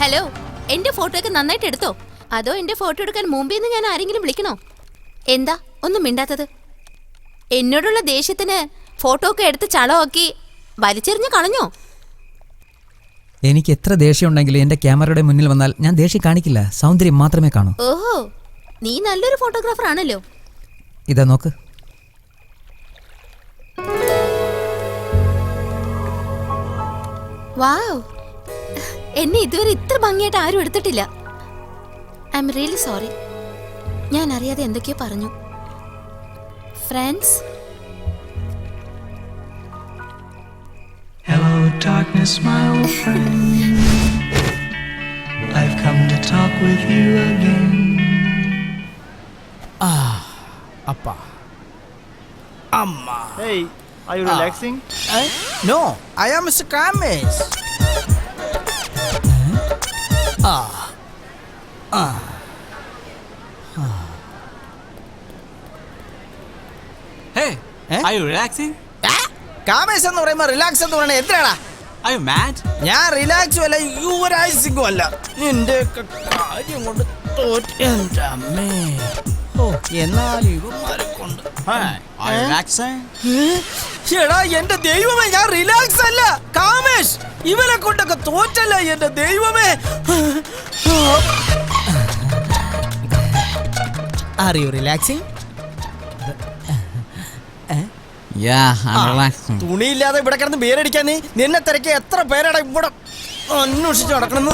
ഹലോ, എന്റെ ഫോട്ടോ ഒക്കെ നന്നായിട്ട് എടുത്തോ? അതോ എന്റെ ഫോട്ടോ എടുക്കാൻ മുമ്പേന്ന് ഞാൻ ആരെങ്കിലും വിളിക്കണോ? എന്താ ഒന്നും മിണ്ടാത്തത്? എന്നോടുള്ള ദേഷ്യത്തിന് ഫോട്ടോ ഒക്കെ എടുത്ത് ചളമാക്കി വലിച്ചെറിഞ്ഞ് കളഞ്ഞോ? എനിക്ക് എത്ര ദേഷ്യം ഉണ്ടെങ്കിലും എന്റെ ക്യാമറയുടെ മുന്നിൽ വന്നാൽ ഞാൻ ദേഷ്യം കാണിക്കില്ല, സൗന്ദര്യം മാത്രമേ കാണൂ. ഓഹോ, നീ നല്ലൊരു ഫോട്ടോഗ്രാഫർ ആണല്ലോ. ഇതാ നോക്ക്. വാവ്, എന്നെ ഇതുവരെ ഇത്ര ഭംഗിയായിട്ട് ആരും എടുത്തിട്ടില്ല. I am really sorry. ഞാൻ അറിയാതെ എന്തൊക്കെയോ പറഞ്ഞു. Friends, Hello, darkness, my old friend. I've come to talk with you again. Appa. Amma. Hey, are you relaxing? No, I am Mr. Kamesh. Hey, are you relaxing? കാമേശ് എന്ന് പറയുമ്പോ റിലാക്സ് എന്ന് പറയണ എന്തിനാടാ? Are you mad? ഞാൻ റിലാക്സും അല്ല യുവരാജ് അല്ല. നിന്റെ കാര്യം കൊണ്ട് എന്റെ അമ്മേ. ഓ, എന്നാലും ഇവന്മാരെ കൊണ്ട് Hey, are you relaxing? എടാ എന്റെ ദൈവമേ, ഞാൻ റിലാക്സ് അല്ല കാമേഷ്. ഇവരെ കൊണ്ടൊക്കെ തോറ്റല്ല എന്റെ ദൈവമേ. Are you relaxing? തുണിയില്ലാതെ ഇവിടെ കിടന്ന് ബിയറടിക്കാൻ നിന്നെ തിരക്കി എത്ര പേരാടാ ഇവിടെ അന്വേഷിച്ച് നടക്കണം.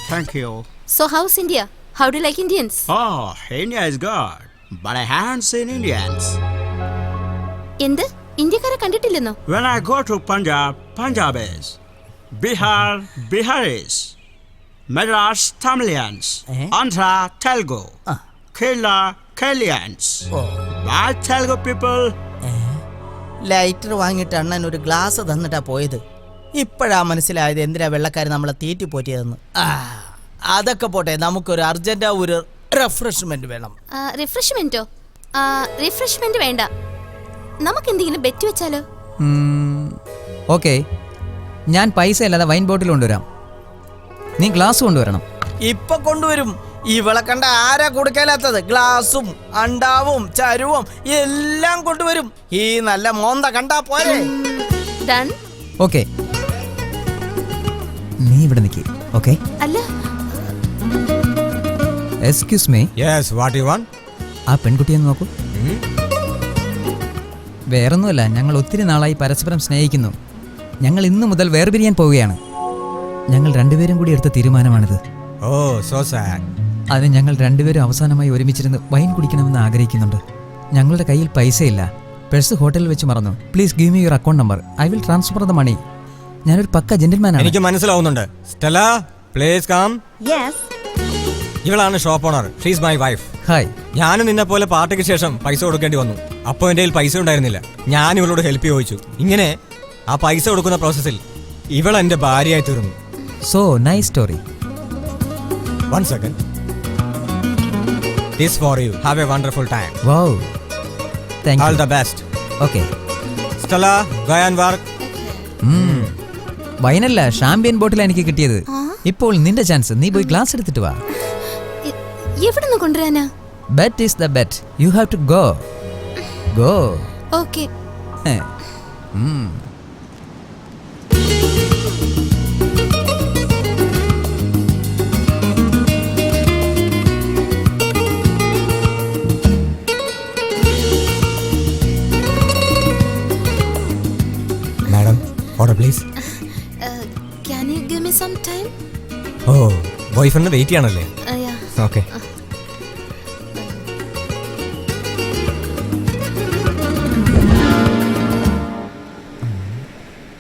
Thank you. So how's India? How do you like Indians? Oh, India is good, but I haven't seen Indians. എന്ത് ഇന്ത്യക്കാരെ കണ്ടിട്ടില്ലെന്നോ? When I go to Punjab, Punjabis, Bihar, Biharis, Madras, Tamilians, Andhra, Telugu, Kerala, Keralians. Why Telugu people? Lighter വാങ്ങിയിട്ട് അണ്ണൻ ഒരു ഗ്ലാസ് തന്നിട്ടാ പോയത്. ഇപ്പോഴാ മനസ്സിലായത് എന്തിനാ വെള്ളക്കാർ നമ്മളെ തീറ്റി പോറ്റിയതെന്ന്. അതൊക്കെ പോട്ടെ, നമുക്കൊരു അർജന്റ് ഒരു റിഫ്രഷ്മെന്റ് വേണം. റിഫ്രഷ്മെന്റോ? റിഫ്രഷ്മെന്റ് വേണ്ട, നമുക്ക് എന്തെങ്കിലും ബെറ്റ് വെച്ചാലോ? ഓക്കെ, ഞാൻ പൈസ അല്ലാതെ വൈൻ ബോട്ടിൽ കൊണ്ടുവരാം. നീ ഗ്ലാസ് കൊണ്ടുവരണം. ഇപ്പൊ കൊണ്ടുവരും. ഇവളെ കണ്ട ആരാ കൊടുക്കാലാത്തത്? ഗ്ലാസും അണ്ടാവും ചരുവും എല്ലാം കൊണ്ടുവരും. ഈ നല്ല മോന്ത കണ്ടാ പോരെ. ഡൺ. ഓക്കെ, നീ ഇവിടെ നിൽക്കി. ഓക്കെ, അല്ല excuse me. Yes, what you want? ആ പെൺകുട്ടിയെ നോക്കൂ. വേറൊന്നുമല്ല, ഞങ്ങൾ ഒത്തിരി നാളായി പരസ്പരം സ്നേഹിക്കുന്നു. ഞങ്ങൾ ഇന്നു മുതൽ വേർപിരിയാൻ പോവുകയാണ്. ഞങ്ങൾ രണ്ടുപേരും കൂടി എടുത്ത തീരുമാനമാണിത്. ഓ, സോ സാഡ്. അതിന് ഞങ്ങൾ രണ്ടുപേരും അവസാനമായി ഒരുമിച്ചിരുന്ന് വൈൻ കുടിക്കണമെന്ന് ആഗ്രഹിക്കുന്നുണ്ട്. ഞങ്ങളുടെ കയ്യിൽ പൈസയില്ല. പേഴ്സ് ഹോട്ടലിൽ വെച്ച് മറന്നു. Please give me your account number. I will transfer the money. ഞാനൊരു പക്ക ജെന്റിൽമാനാണ്. എനിക്ക് മനസ്സിലാവുന്നുണ്ട്. Stella, please come. ഇവളാണ് shop owner. She is my wife. Hi. ഞാനും നിന്നെ പോലെ പാർട്ടിക്ക് ശേഷം പൈസ കൊടുക്കേണ്ടി വന്നു. അപ്പോൾ എൻ്റെ കയ്യിൽ പൈസ ഉണ്ടായിരുന്നില്ല. ഞാൻ ഇവളോട് ഹെൽപ്പ് ചോദിച്ചു. ഇങ്ങനെ ആ പൈസ കൊടുക്കുന്ന പ്രോസസ്സിൽ ഇവൾ എൻ്റെ ഭാര്യയായി തീർന്നു. So nice story. One second. This for you. Have a wonderful time. Wow, thank you. All the best. Okay. Stella, go and work. വൈനല്ല, ഷാമ്പ്യൻ ബോട്ടിലാണ് എനിക്ക് കിട്ടിയത്. ഇപ്പോൾ നിന്റെ ചാൻസ്. നീ പോയി ഗ്ലാസ് എടുത്തിട്ട് വാ. എവിടുന്ന് കൊണ്ടുവരാനാ? Bet is the bet. You have to go. Go. Okay. Madam, order please. Can you give me some time? Oh, boyfriend wait ചെയ്യണല്ലേ? Yeah. Okay.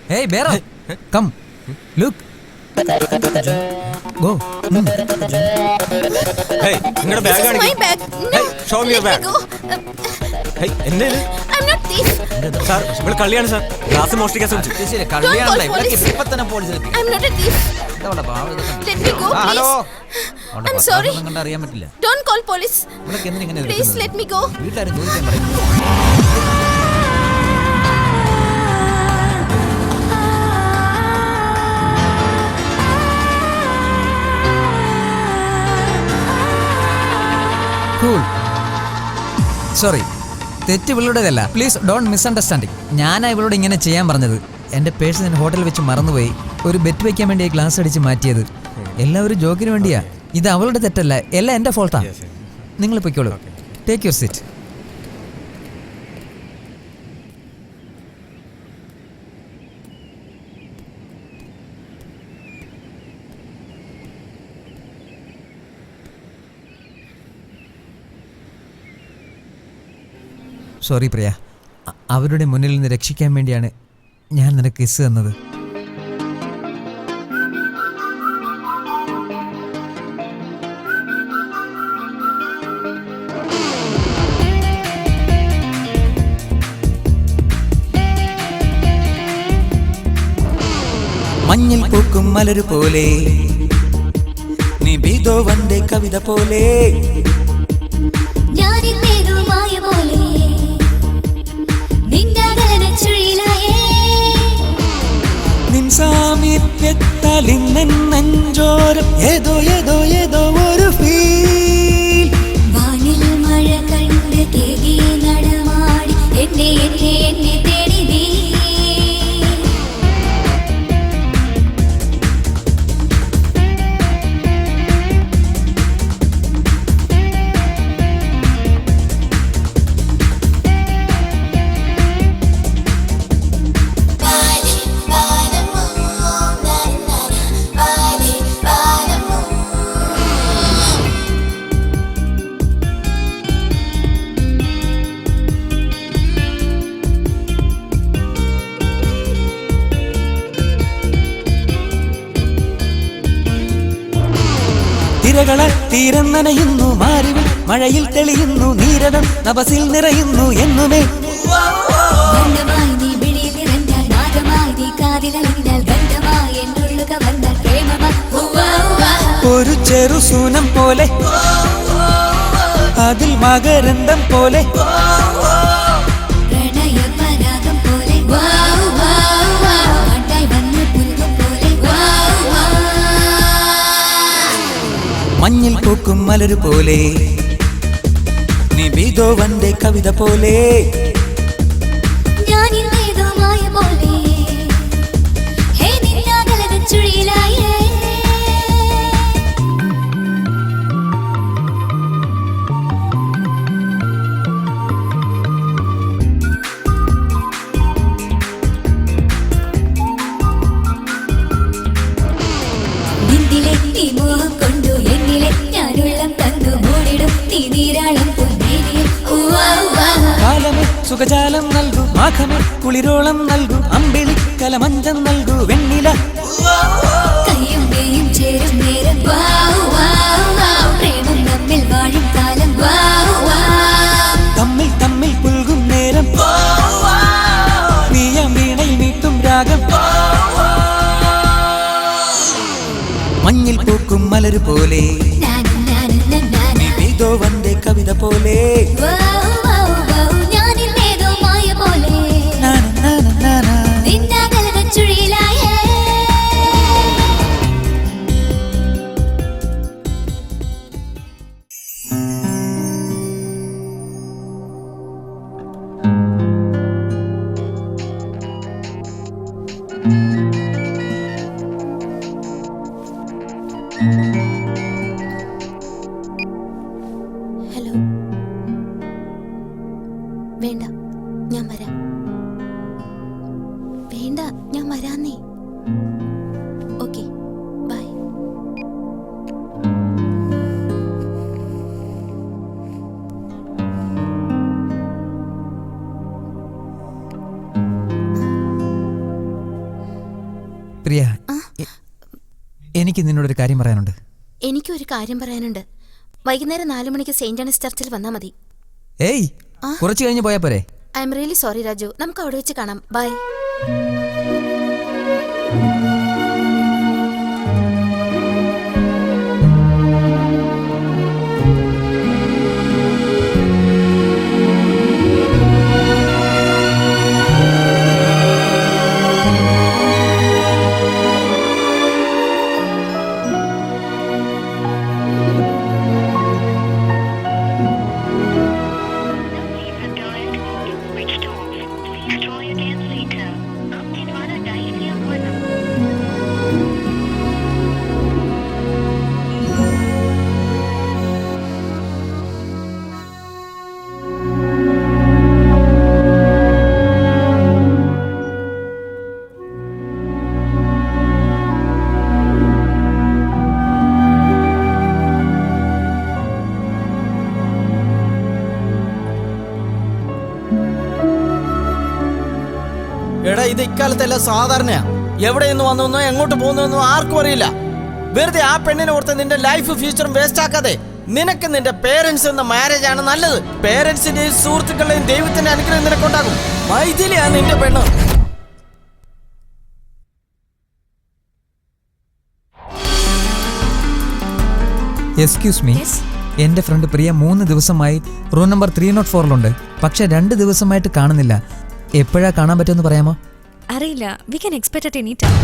Hey, Bera, come. Look. Go. Hey, നിങ്ങളുടെ ബാഗ് This is my കാണിക്ക്. bag. No. Hey, show me your Let bag. me go. Hey, എന്തേ ഇത്? I'm not thief. സാർ, ഇവിടെ കള്ളിയാണ് സാർ. ഗ്ലാസ് മോഷ്ടിക്കാൻ ശ്രമിച്ചു. Don't call police. I'm not a thief. Let me go, hello. please. I'm sorry. അറിയാൻ പറ്റില്ല. Don't call police. ഇവളൊക്കെ എന്തിനാ ഇങ്ങനെ Please എടുക്കുന്നത്? let me go. വീട്ടുകാരെ ചോദിക്കാൻ പറയും. Cool. സോറി, തെറ്റ് ഇവളുടേതല്ല. Please don't misunderstanding. ഞാനാ ഇവളോട് ഇങ്ങനെ ചെയ്യാൻ പറഞ്ഞത്. എൻ്റെ പേഴ്സ് ഞാൻ ഹോട്ടലിൽ വെച്ച് മറന്നുപോയി. ഒരു ബെറ്റ് വയ്ക്കാൻ വേണ്ടി ഗ്ലാസ് അടിച്ച് മാറ്റിയത്. എല്ലാവരും ജോക്കിന് വേണ്ടിയാ. ഇത് അവളുടെ തെറ്റല്ല, എല്ലാം എൻ്റെ ഫോൾട്ടാ. നിങ്ങൾ പൊയ്ക്കോളൂ. Take your seat. സോറി പ്രിയ, അവരുടെ മുന്നിൽ നിന്ന് രക്ഷിക്കാൻ വേണ്ടിയാണ് ഞാൻ നിനക്ക് കിസ് തന്നത്. മഞ്ഞിൽ പൂക്കും മലരു പോലെ, നീ ബീതോവന്റെ കവിത പോലെ, നിൻ സാമീപ്യത്താൽ കണ്ടാൽ ഇന്നെഞ്ചോരം ഏതോ ഏതോ ഏതോ ഒരു ഫീൽ. വാനിൽ മഴ കണ്ട് തേടി നടമാടി എന്നെ എന്നെ എന്നെ തേടി നീ. തിരകളാൽ തീരം നനയുന്നു, മാറിവിൽ മഴയിൽ തെളിയുന്നു, നീരകം നഭസിൽ നിറയുന്നു എന്നുമേ. ഗന്ധമായി നീ വിളിയിൽ നിറഞ്ഞാൽ, നാദമായി നീ കാതിലറിഞ്ഞാൽ, ഗന്ധമായി എന്നുള്ളുക വന്നാൽ പ്രേമമായി. ഒരു ചെറു സൂനം പോലെ, അതിൽ മകരന്തം പോലെ, പ്രണയപരാഗം പോലെ, കണ്ടായി വന്ന് പുൽകും പോലെ. മഞ്ഞിൽ പൂക്കും മലരു പോലെ, നിബിധോവന്റെ കവിത പോലെ. ഞാനിന്നേതോ മായ പോലെ, ഹേ നിന്നാകലത ചുഴിയിലായേ. നിന്നിലെ നീ മോഹം കൊണ്ടു എന്നിലെ ഞാനുള്ളം തന്നു മൂടിടും നീ നീരാളം പൊന്നേരിയിൽ. കാലമേ സുഖജാലം നൽകൂ, മാഘമേ കുളിരോളം നൽകൂ, അമ്പിളി കലമഞ്ചം നൽകൂ വെണ്ണില. കയ്യും മേയും ചേരും നേരം, പ്രേമം നമ്മിൽ വാഴും കാലം. തമ്മിൽ തമ്മിൽ പുൽകും നേരം, നീയം വീണയിൽ മീട്ടും രാഗം. മഞ്ഞിൽ പൂക്കും മലരു പോലെ, നിബിധോവന്റെ കവിത പോലെ. ഞാനിന്നേതോ മായ പോലെ, നിന്നാകലത ചുഴിയിലായേ. ഹലോ. വേണ്ട, ഞാൻ വരാം. വേണ്ട, ഞാൻ വരാന്നേ. Okay, by. പ്രിയ, എനിക്ക് നിന്നോടൊരു കാര്യം പറയാനുണ്ട്. എനിക്കൊരു കാര്യം പറയാനുണ്ട്. വൈകുന്നേരം 4 മണിക്ക് സെയിന്റ് ആനീസ് ചർച്ചിൽ വന്നാൽ മതി. ഏയ്, കുറച്ച് കഴിഞ്ഞ് പോയാ പോരെ? I am really sorry Raju. നമുക്ക് അവിടെ വെച്ച് കാണാം. ബൈ. എടാ, ഇത് ഇക്കാലത്തെല്ലാം സാധാരണയാ. എവിടെ നിന്ന് വന്നോ എങ്ങോട്ട് പോകുന്നോ ആർക്കും അറിയില്ല. വെറുതെ ആ പെണ്ണിനെ ഓർത്ത് നിന്റെ ലൈഫ് ഫ്യൂച്ചറും വേസ്റ്റ് ആക്കാതെ നിനക്ക് നിന്റെ പേരൻസ് എന്ന മാരേജ് ആണ് നല്ലത്. പേരൻസിന്റെയും സുഹൃത്തുക്കളുടെയും ദൈവത്തിന്റെ അനുഗ്രഹം നിനക്കുണ്ടാകും. മൈഥിലിയാ നിന്റെ പെണ്ണ്. എക്സ്ക്യൂസ് മീ, എൻ്റെ ഫ്രണ്ട് പ്രിയ 3 ദിവസമായി റൂം നമ്പർ 304 പക്ഷെ 2 ദിവസമായിട്ട് കാണുന്നില്ല. എപ്പോഴാ കാണാൻ പറ്റുമെന്ന് പറയാമോ? അറിയില്ല. We can expect at any time.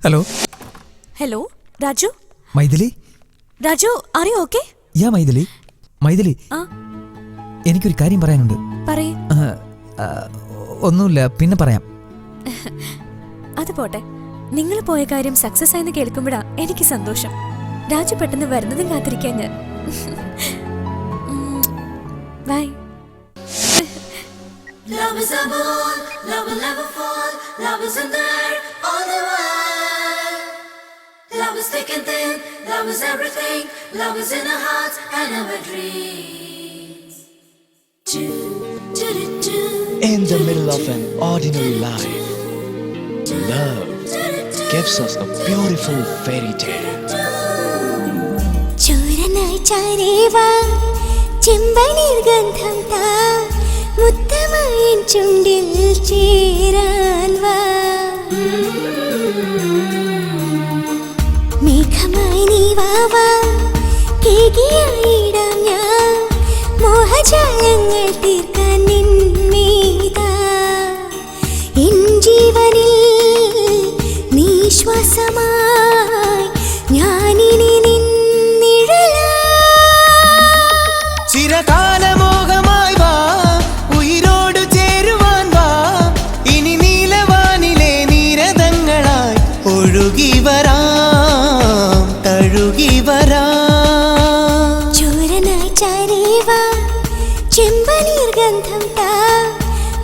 Hello hello Raju. Mythili. Raju are you okay? Yeah Mythili. Mythili, ആ എനിക്കൊരു കാര്യം പറയാനുണ്ട്. പറയ്. ഒന്നുമില്ല, പിന്നെ പറയാം. അത് പോട്ടെ, നിങ്ങൾ പോയ കാര്യം സക്സസ് ആയെന്ന് കേൾക്കുമ്പോഴാ എനിക്ക് സന്തോഷം. രാജു പെട്ടെന്ന് വരുന്നതും കാത്തിരിക്കാൻ ഞാൻ. By. Love is a ball, love will never fall. Love is in there all the while. Love is thick and thin, love is everything. Love is in our hearts and our dreams. In the middle of an ordinary life, love gives us a beautiful fairy tale. ചോരനായി ചാരേവാ ചെമ്പനീർ ഗന്ധം താ മുത്തമായി ചുണ്ടിൽ ചേരാൻ വാ മേഘമായി നീ വാവാ കേകിയായിടാം ഞാൻ മോഹജാലങ്ങൾ തീർക്കാൻ നിന്മീതാ എൻ ജീവനിൽ നീ ശ്വാസമായി ഞാനിനി നിന്നിഴലാ ചിരകാലമോഹമായി വാ ഉയിരോട് ചേരുവാൻ വാ ഇനി നീലവാനിലെ നീരതങ്ങളായി ഒഴുകി വരാം തഴുകി വരാം ചോരനായി ചാരേവാ ചെമ്പനീർ ഗന്ധം താ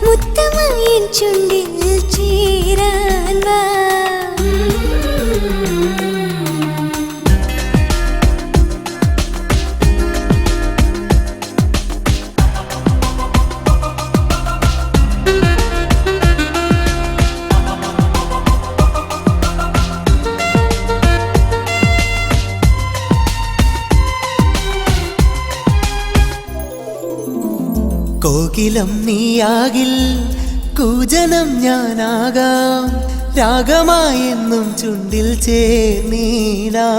മുത്തമായി ചുണ്ടിൽ ചേരാൻ വാ കോകിലം നീയാകിൽ കൂജനം ഞാനാകാം രാഗമായെന്നും ചുണ്ടിൽ ചേർന്നീടാം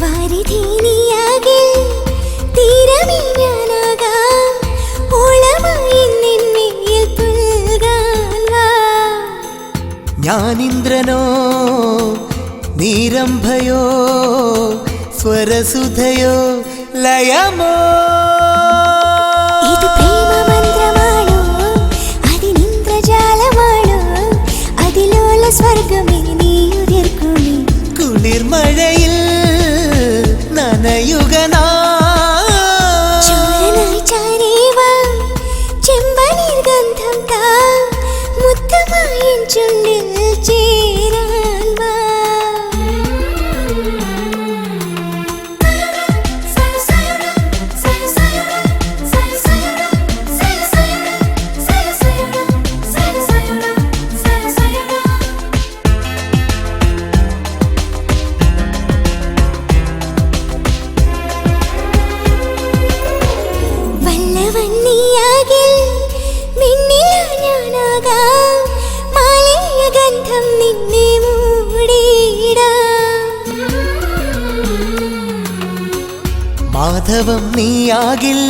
വാരിധി നീയാകിൽ തീരമേ ഞാനാകാം ഓളമായി നിന്മേൽ പുൽകാൻ വാ ഞാനിന്ദ്രനോ നീരംഭയോ സ്വരസുധയോ ലയമോ ഇത് പ്രേമമന്ത്രമാണോ അതിനിന്ദ്രജാലമാണോ അതിലോല സ്വർഗമേ നീ ഉയർക്കുമേ കുളിർമഴയിൽ നനയുകനാ ചോരനായി ചാരേവാ ചെമ്പനീർ ഗന്ധം താ മുത്തമായി ചുണ്ടിൽ ചേരാൻ വാ വല്ലവന്നിയാകിൽ മിന്നില ഞാനാകാം മാലിന്യ ഗന്ധം നിന്നെ മൂടിയിടാം മാധവം നീയാകിൽ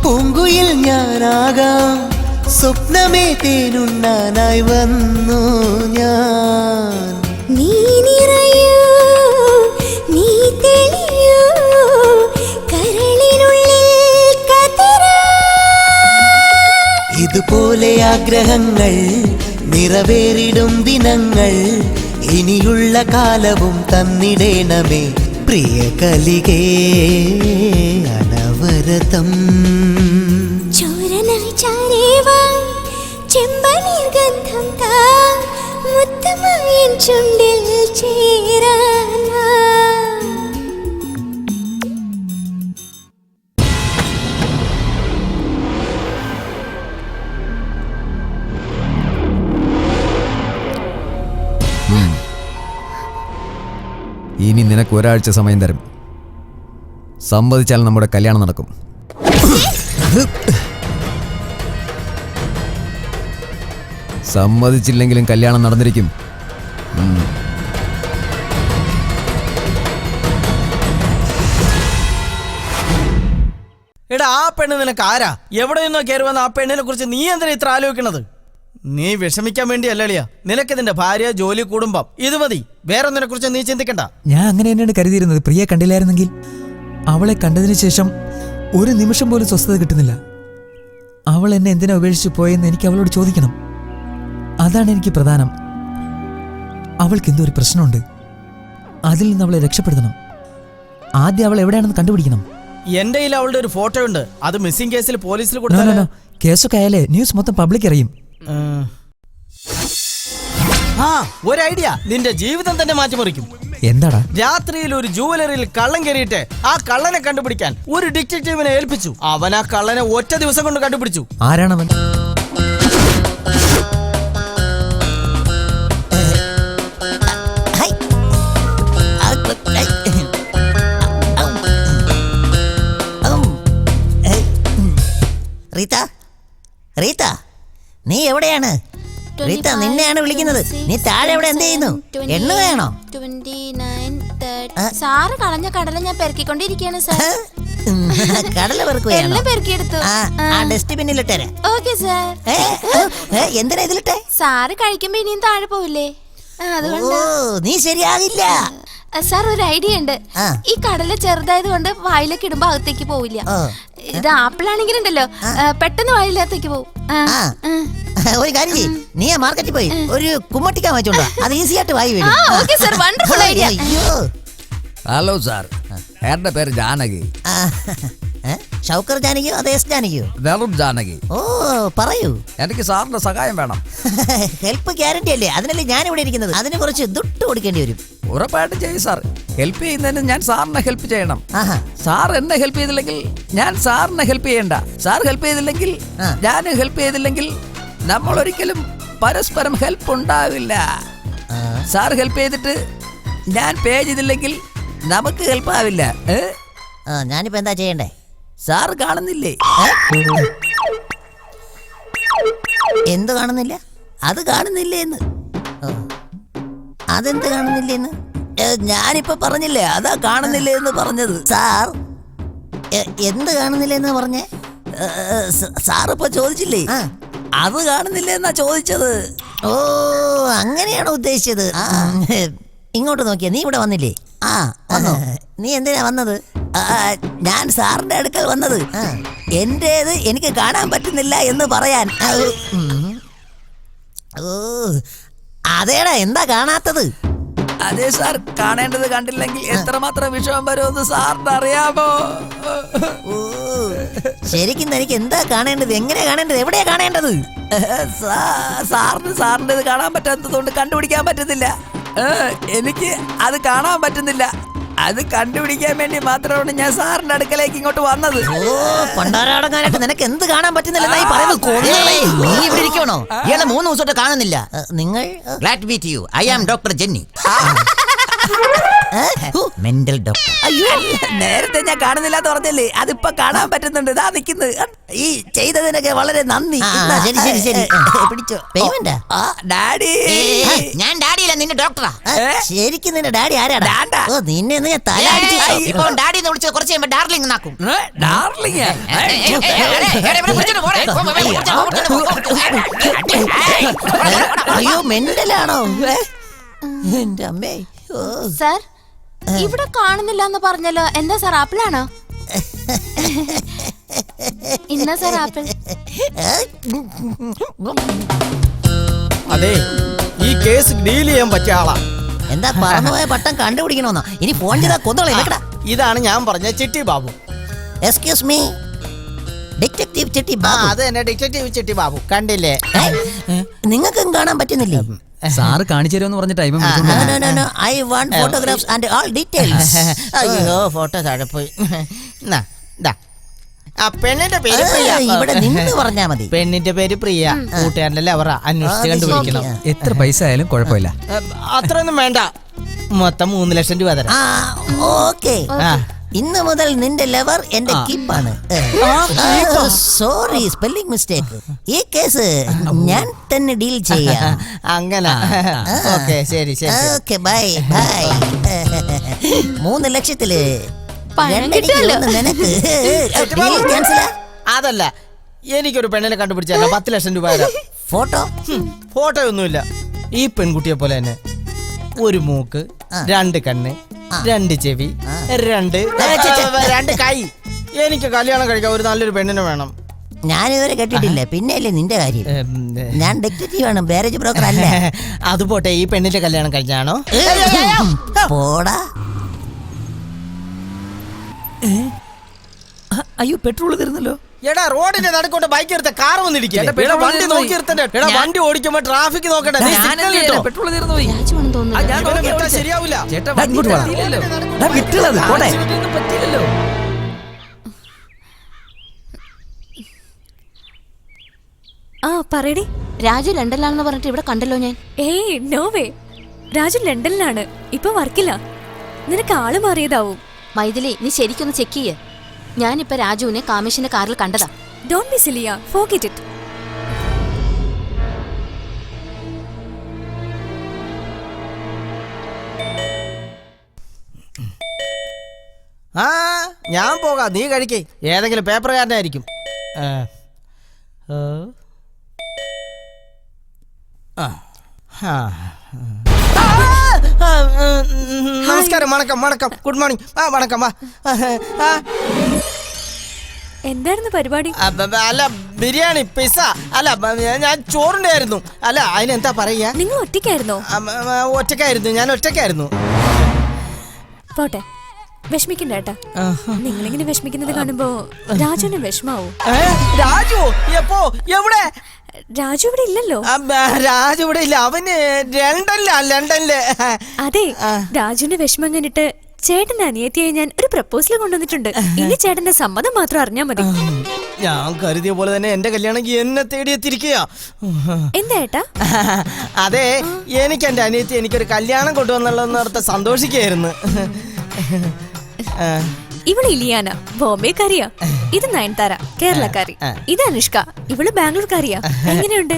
പൂങ്കുയിൽ ഞാനാകാം സ്വപ്നമേ തേനുണ്ണാനായി വന്നു ഞാൻ നീ നിറയൂ നീ തെളിയൂ കരളിനുള്ളിൽ കതിരാ ഇതുപോലെ ആഗ്രഹങ്ങൾ നിറവേറിടും ദിനങ്ങൾ ഇനിയുള്ള കാലവും തന്നിടേണമേ പ്രിയ കലികേ അനവരതം ചോരനായി ചാരേവാ ചെമ്പനീർ ഗന്ധം താ മുത്തമായി ചുണ്ടിൽ ചേരാൻ വാ ഇനി നിനക്ക് ഒരാഴ്ച സമയം തരും. സമ്മതിച്ചാൽ നമ്മുടെ കല്യാണം നടക്കും. സമ്മതിച്ചില്ലെങ്കിലും കല്യാണം നടന്നിരിക്കും. എടാ ആ പെണ്ണ് നിനക്ക് ആരാ? എവിടെ നിന്നോ കയറി വന്ന ആ പെണ്ണിനെ കുറിച്ച് നീ എന്തിനാ ഇത്ര ആലോചിക്കണത്? നീ വിഷമിക്കാൻ വേണ്ടിയല്ല അളിയാ. നിനക്ക് നിന്റെ ഭാര്യ, ജോലി, കുടുംബം ഇത് മതി. വേറൊന്നിനെ കുറിച്ച് നീ ചിന്തിക്കണ്ട. ഞാൻ അങ്ങനെ തന്നെയാണ് കരുതിയിരുന്നത്. പ്രിയെ കണ്ടില്ലായിരുന്നെങ്കിൽ അവളെ കണ്ടതിന് ശേഷം ഒരു നിമിഷം പോലും സ്വസ്ഥത കിട്ടുന്നില്ല. അവൾ എന്നെ എന്തിനാ ഉപേക്ഷിച്ച് പോയെന്ന് എനിക്ക് അവളോട് ചോദിക്കണം. അതാണ് എനിക്ക് പ്രധാനം. അവൾക്ക് എന്തോ ഒരു പ്രശ്നമുണ്ട്. അതിൽ നിന്ന് അവളെ രക്ഷപ്പെടുത്തണം. ആദ്യം അവൾ എവിടെയാണെന്ന് കണ്ടുപിടിക്കണം. എന്റെ കയ്യിൽ അവളുടെ ഒരു ഫോട്ടോ ഉണ്ട്. അത് മിസ്സിംഗ് കേസിൽ പോലീസിൽ No, no, കൊടുത്താൽ no. കേസൊക്കെ ആയാലേ ന്യൂസ് മൊത്തം പബ്ലിക് അറിയും. ആ ഒരു ഐഡിയ നിന്റെ ജീവിതം തന്നെ മാറ്റിമറിക്കും. എന്താടാ? രാത്രിയിൽ ഒരു ജുവലറിയിൽ കള്ളൻ കയറിയിട്ട് ആ കള്ളനെ കണ്ടുപിടിക്കാൻ ഒരു ഡിറ്റക്റ്റീവിനെ ഏൽപ്പിച്ചു. അവൻ ആ കള്ളനെ ഒറ്റ ദിവസം കൊണ്ട് കണ്ടുപിടിച്ചു. ആരാണവൻ? റീത്ത, റീത്ത, നീ എവിടെയാണ്? റീത്ത, നിന്നെയാണ് വിളിക്കുന്നത്. നീ താഴെ എവിടെ എന്ത് ചെയ്യുന്നു? എണ്ണ വേണോ? 29, 30. സാറ് കളഞ്ഞ കടല ഞാൻ പെറുക്കിക്കൊണ്ടിരിക്കുകയാണ് സാർ. കടല പെറുക്കുകയാണോ? എല്ലാം പെറുക്കിയെടുത്തു. ആ ഡസ്റ്റ്ബിന്നിലിട്ടേരെ. Okay sir. എന്തിനാ ഇതിലിട്ടെ? സാറ് കഴിക്കുമ്പോ ഇനിയും താഴെ പോവില്ലേ? അതുകൊണ്ട് നീ ശരിയാകില്ല. സാർ ഒരു ഐഡിയ ഉണ്ട്. ഈ കടല ചെറുതായത് കൊണ്ട് വായിലേക്ക് ഇടുമ്പോ അകത്തേക്ക് പോവില്ല. ഇത് ആപ്പിൾ ആണെങ്കിലുണ്ടല്ലോ പെട്ടെന്ന് വായിലകത്തേക്ക് പോവും. ഒരു കാര്യം ചെയ്യ്, നീ ആ മാർക്കറ്റിൽ പോയി ഒരു കുമ്മട്ടിക്ക വാങ്ങിച്ചോണ്ടോ. അത് ഈസി ആയിട്ട് വായി വരും. Okay sir, wonderful idea. Hello sir, എന്റെ പേര് ജാനകി. ഷൗക്കർ ജാനകിയോ അതേ എസ് ജാനകിയോ? വെറും ജാനകി. ഓ പറയൂ. എനിക്ക് സാറിന്റെ സഹായം വേണം. ഹെൽപ്പ് ഗ്യാരണ്ടി അല്ലേ, അതിനല്ലേ ഞാൻ ഇവിടെ ഇരിക്കുന്നത്. അതിന് കുറച്ച് ദുട്ട് കൊടുക്കേണ്ടി വരും. ഉറപ്പായിട്ടും ചെയ്യും സാർ. ഹെൽപ്പ് ചെയ്യുന്നതിന് ഞാൻ സാറിനെ ഹെൽപ്പ് ചെയ്യണം. സാർ എന്നെ ഹെൽപ്പ് ചെയ്തില്ലെങ്കിൽ ഞാൻ സാറിനെ ഹെൽപ്പ് ചെയ്യണ്ട. സാർ ഹെൽപ്പ് ചെയ്തില്ലെങ്കിൽ ഞാൻ ഹെൽപ്പ് ചെയ്തില്ലെങ്കിൽ നമ്മൾ ഒരിക്കലും പരസ്പരം ഹെൽപ്പ് ഉണ്ടാവില്ല. സാർ ഹെൽപ്പ് ചെയ്തിട്ട് ഞാൻ പേ ചെയ്തില്ലെങ്കിൽ നമുക്ക് ഹെൽപ്പ് ആവില്ല. ഞാനിപ്പോ എന്താ ചെയ്യണ്ടേ? സാർ കാണുന്നില്ലേ? എന്ത് കാണുന്നില്ല? അത് കാണുന്നില്ലേ എന്ന്. അതെന്ത് കാണുന്നില്ലെന്ന്? ഞാനിപ്പോ പറഞ്ഞില്ലേ, അതാ കാണുന്നില്ലേ എന്ന് പറഞ്ഞത്. സാർ എന്ത് കാണുന്നില്ലെന്ന് പറഞ്ഞേ? സാറിപ്പോ ചോദിച്ചില്ലേ, അത് കാണുന്നില്ലേ എന്നാ ചോദിച്ചത്. ഓ അങ്ങനെയാണോ ഉദ്ദേശിച്ചത്? ഇങ്ങോട്ട് നോക്കിയാ, നീ ഇവിടെ വന്നില്ലേ? നീ എന്തിനാ വന്നത്? ഞാൻ സാറിന്റെ അടുക്കൽ വന്നത് എന്റേത് എനിക്ക് കാണാൻ പറ്റുന്നില്ല എന്ന് പറയാൻ. ഓ അതേടാ, എന്താ കാണാത്തത്? അതെ സാർ, കാണേണ്ടത് കണ്ടില്ലെങ്കിൽ എത്രമാത്രം വിഷമം വരുമെന്ന് സാറിന് അറിയാമോ? ഓ ശരിക്കും എനിക്ക് എന്താ കാണേണ്ടത്? എങ്ങനെയാ കാണേണ്ടത്? എവിടെയാ കാണേണ്ടത്? സാറിന് കാണാൻ പറ്റാത്തതുകൊണ്ട് കണ്ടുപിടിക്കാൻ പറ്റുന്നില്ല. എനിക്ക് അത് കാണാൻ പറ്റുന്നില്ല. അത് കണ്ടുപിടിക്കാൻ വേണ്ടി മാത്രമാണ് ഞാൻ സാറിന്റെ അടുക്കലേക്ക് ഇങ്ങോട്ട് വന്നത്. ഓ പണ്ടാരാടങ്ങാനായിട്ട് നിനക്ക് എന്ത് കാണാൻ പറ്റുന്നില്ലെന്നായി പറയുന്നത്? നീ ഇവിടെ ഇരിക്കണോ? ഇയാളെ 3 ദിവസമായിട്ട് കാണുന്നില്ല. നിങ്ങൾ glad meet you. I am doctor Jenny, mental doctor. അയ്യോ, നേരത്തെ ഞാൻ കാണുന്നില്ല എന്ന് പറഞ്ഞല്ലേ, അതിപ്പോ കാണാൻ പറ്റുന്നുണ്ട്. ഇതാ നിൽക്കുന്നത്. ഈ ചെയ്തതിനൊക്കെ വളരെ നന്ദി. ശരി ശരി ശരി, പിടിച്ചോ. പേയ്മെന്റ്? ഡാഡി. ഞാൻ ഡാഡിയല്ല, നിന്റെ ഡോക്ടറാ. ശരിക്കും നിന്റെ ഡാഡി ആരാടാ? ഓ നിന്നെ ഞാൻ തല അടിച്ചു. ഇപ്പൊ ഡാഡി എന്ന് വിളിച്ചത് കുറച്ച് കഴിയുമ്പോ ഡാർലിംഗ് എന്നാക്കും. ഡാർലിംഗ്? അയ്യോ മെന്റലാണോ എന്റെ അമ്മേ? സാർ ഇവിടെ കാണുന്നില്ല എന്ന് പറഞ്ഞല്ലോ, എന്താ സാർ ആപ്പിളാണോ? ഇന്നാ സാർ ആപ്പിൾ. അതെ, ഈ കേസ് ഡീൽ ചെയ്യാൻ പറ്റിയ ആളാ. എന്താ പറന്നുപോയ പട്ടം കണ്ടുപിടിക്കണോന്നോ? ഇനി ഫോൺ ചെയ്താ കൊന്നോളെ. ഇതാണ് ഞാൻ പറഞ്ഞ ചിട്ടി ബാബു. എക്സ്ക്യൂസ് മീ, ഡിറ്റക്റ്റീവ് ചിട്ടി ബാബു. അത് തന്നെ, ഡിറ്റക്റ്റീവ് ചിട്ടി ബാബു. കണ്ടില്ലേ? നിങ്ങൾക്കും കാണാൻ പറ്റുന്നില്ലേ? സാറ് കാണിച്ചു തരുമെന്ന് പറഞ്ഞ time. I want photographs and all details. അയ്യോ, ഫോട്ടോ താഴെ പോയി. പെണ്ണിന്റെ പേര് പ്രിയ. ഇവിടെ നിന്ന് പറഞ്ഞാ മതി. പെണ്ണിന്റെ പേര് പ്രിയ. കൂട്ടുകാരന്റെ ലവറ. അന്വേഷിച്ച് കണ്ടുപിടിക്കണം. എത്ര പൈസ ആയാലും കുഴപ്പമില്ല. അത്രയൊന്നും വേണ്ട, മൊത്തം 3 ലക്ഷം രൂപ തരാം. ഓക്കെ, ഇന്ന് മുതൽ നിന്റെ ലവർ എന്റെ കീപ്പാണ്. Sorry, spelling mistake. ഈ കേസ് ഞാൻ തന്നെ ഡീൽ ചെയ്യാം. അങ്ങനെ. ഓക്കെ, ശരി ശരി. Okay, bye bye. 3 ലക്ഷത്തില് അതല്ല, എനിക്കൊരു പെണ്ണിനെ കണ്ടുപിടിച്ചാൽ 10 ലക്ഷം രൂപ തരാം. ഫോട്ടോ ഫോട്ടോ ഒന്നുമില്ല. ഈ പെൺകുട്ടിയെ പോലെ തന്നെ ഒരു മൂക്ക്, 2 കണ്ണ്, 2 ചെവി, 2 കൈ. എനിക്ക് കല്യാണം കഴിക്കാൻ ഒരു നല്ലൊരു പെണ്ണിനെ വേണം. ഞാനിതുവരെ കേട്ടിട്ടില്ല. പിന്നെയല്ലേ നിന്റെ കാര്യം. ഞാൻ ഡിറ്റക്റ്റീവ് ആണ്, മാരേജ് ബ്രോക്കർ അല്ല. അത് പോട്ടെ, ഈ പെണ്ണിന്റെ കല്യാണം കഴിഞ്ഞാണോ? പോടാ. അയ്യോ പെട്രോൾ തരുന്നല്ലോ. എടാ റോഡിന്റെ നടുക്കോട്ട് ബൈക്ക് എടുത്ത കാർ വന്നിരിക്കില്ല. വണ്ടി നോക്കി നിർത്തണ്ടേ? വണ്ടി ഓടിക്കുമ്പോ ട്രാഫിക് നോക്കട്ടെ. പെട്രോൾ തീർന്നു പോയി. രാജുവാണെന്ന് തോന്നുന്നു. ശരിയാവില്ല. പറ്റില്ലല്ലോ. ആ പറയടി. രാജു ലണ്ടനിലാണെന്ന് പറഞ്ഞിട്ട് ഇവിടെ കണ്ടല്ലോ ഞാൻ. ഏയ് നോവേ, രാജു ലണ്ടനിലാണ്, ഇപ്പൊ വർക്കില്ല. നിനക്ക് ആള് മാറിയതാവും. മൈഥിലി, നീ ശരിക്കൊന്ന് ചെക്ക് ചെയ്യ്. ഞാനിപ്പോ രാജുവിനെ കാമേഷിന്റെ കാറിൽ കണ്ടതാ. Don't be cilia, forget it. ആ ഞാൻ പോകാം, നീ കഴിക്കേ. ഏതെങ്കിലും പേപ്പറുകാരനായിരിക്കും. നമസ്കാരം. വണക്കം വണക്കം. Good morning. വണക്കം. എന്തായിരുന്നു പരിപാടി? അല്ല ബിരിയാണി, പിസ്സ. അല്ല ഞാൻ ചോറുണ്ടായിരുന്നു. അല്ല അതിനെന്താ പറയാ? നിങ്ങൾ ഒറ്റയ്ക്കായിരുന്നോ? ഒറ്റക്കായിരുന്നു, ഞാൻ ഒറ്റക്കായിരുന്നു. പോട്ടെ, വിഷമിക്കണ്ട ഏട്ടാ. നിങ്ങളിങ്ങനെ വിഷമിക്കുന്നത് കാണുമ്പോ രാജുവിന് വിഷമാവും. രാജു എപ്പോ? എവിടെ? രാജു ഇവിടെ ഇല്ലല്ലോ. രാജു ഇവിടെ ഇല്ല, അവന് ലണ്ടനില്. അതെ, രാജുവിന്റെ വിഷമം കണ്ടിട്ട് ചേട്ടന്റെ അനിയത്തിയായി ഞാൻ ഒരു പ്രപ്പോസൽ കൊണ്ടുവന്നിട്ടുണ്ട്. ഇനി ചേട്ടന്റെ സമ്മതം മാത്രം അറിഞ്ഞാ മതി. ഞാൻ കരുതിയ പോലെ തന്നെ എന്റെ കല്യാണം എന്നെ തേടിയെത്തിരിക്കുക. എന്താ ഏട്ടാ? അതെ, എനിക്ക് എന്റെ അനിയത്തി എനിക്കൊരു കല്യാണം കൊണ്ടുവന്നുള്ളതെന്നോർത്ത് സന്തോഷിക്കുകയായിരുന്നു. ഇവള് ഇലിയാന, ബോംബെക്കാരിയാ. ഇത് നയൻതാര, കേരളക്കാരി. ഇത് അനുഷ്ക, ഇവള് ബാംഗ്ലൂർക്കാരിയാ. എങ്ങനെയുണ്ട്?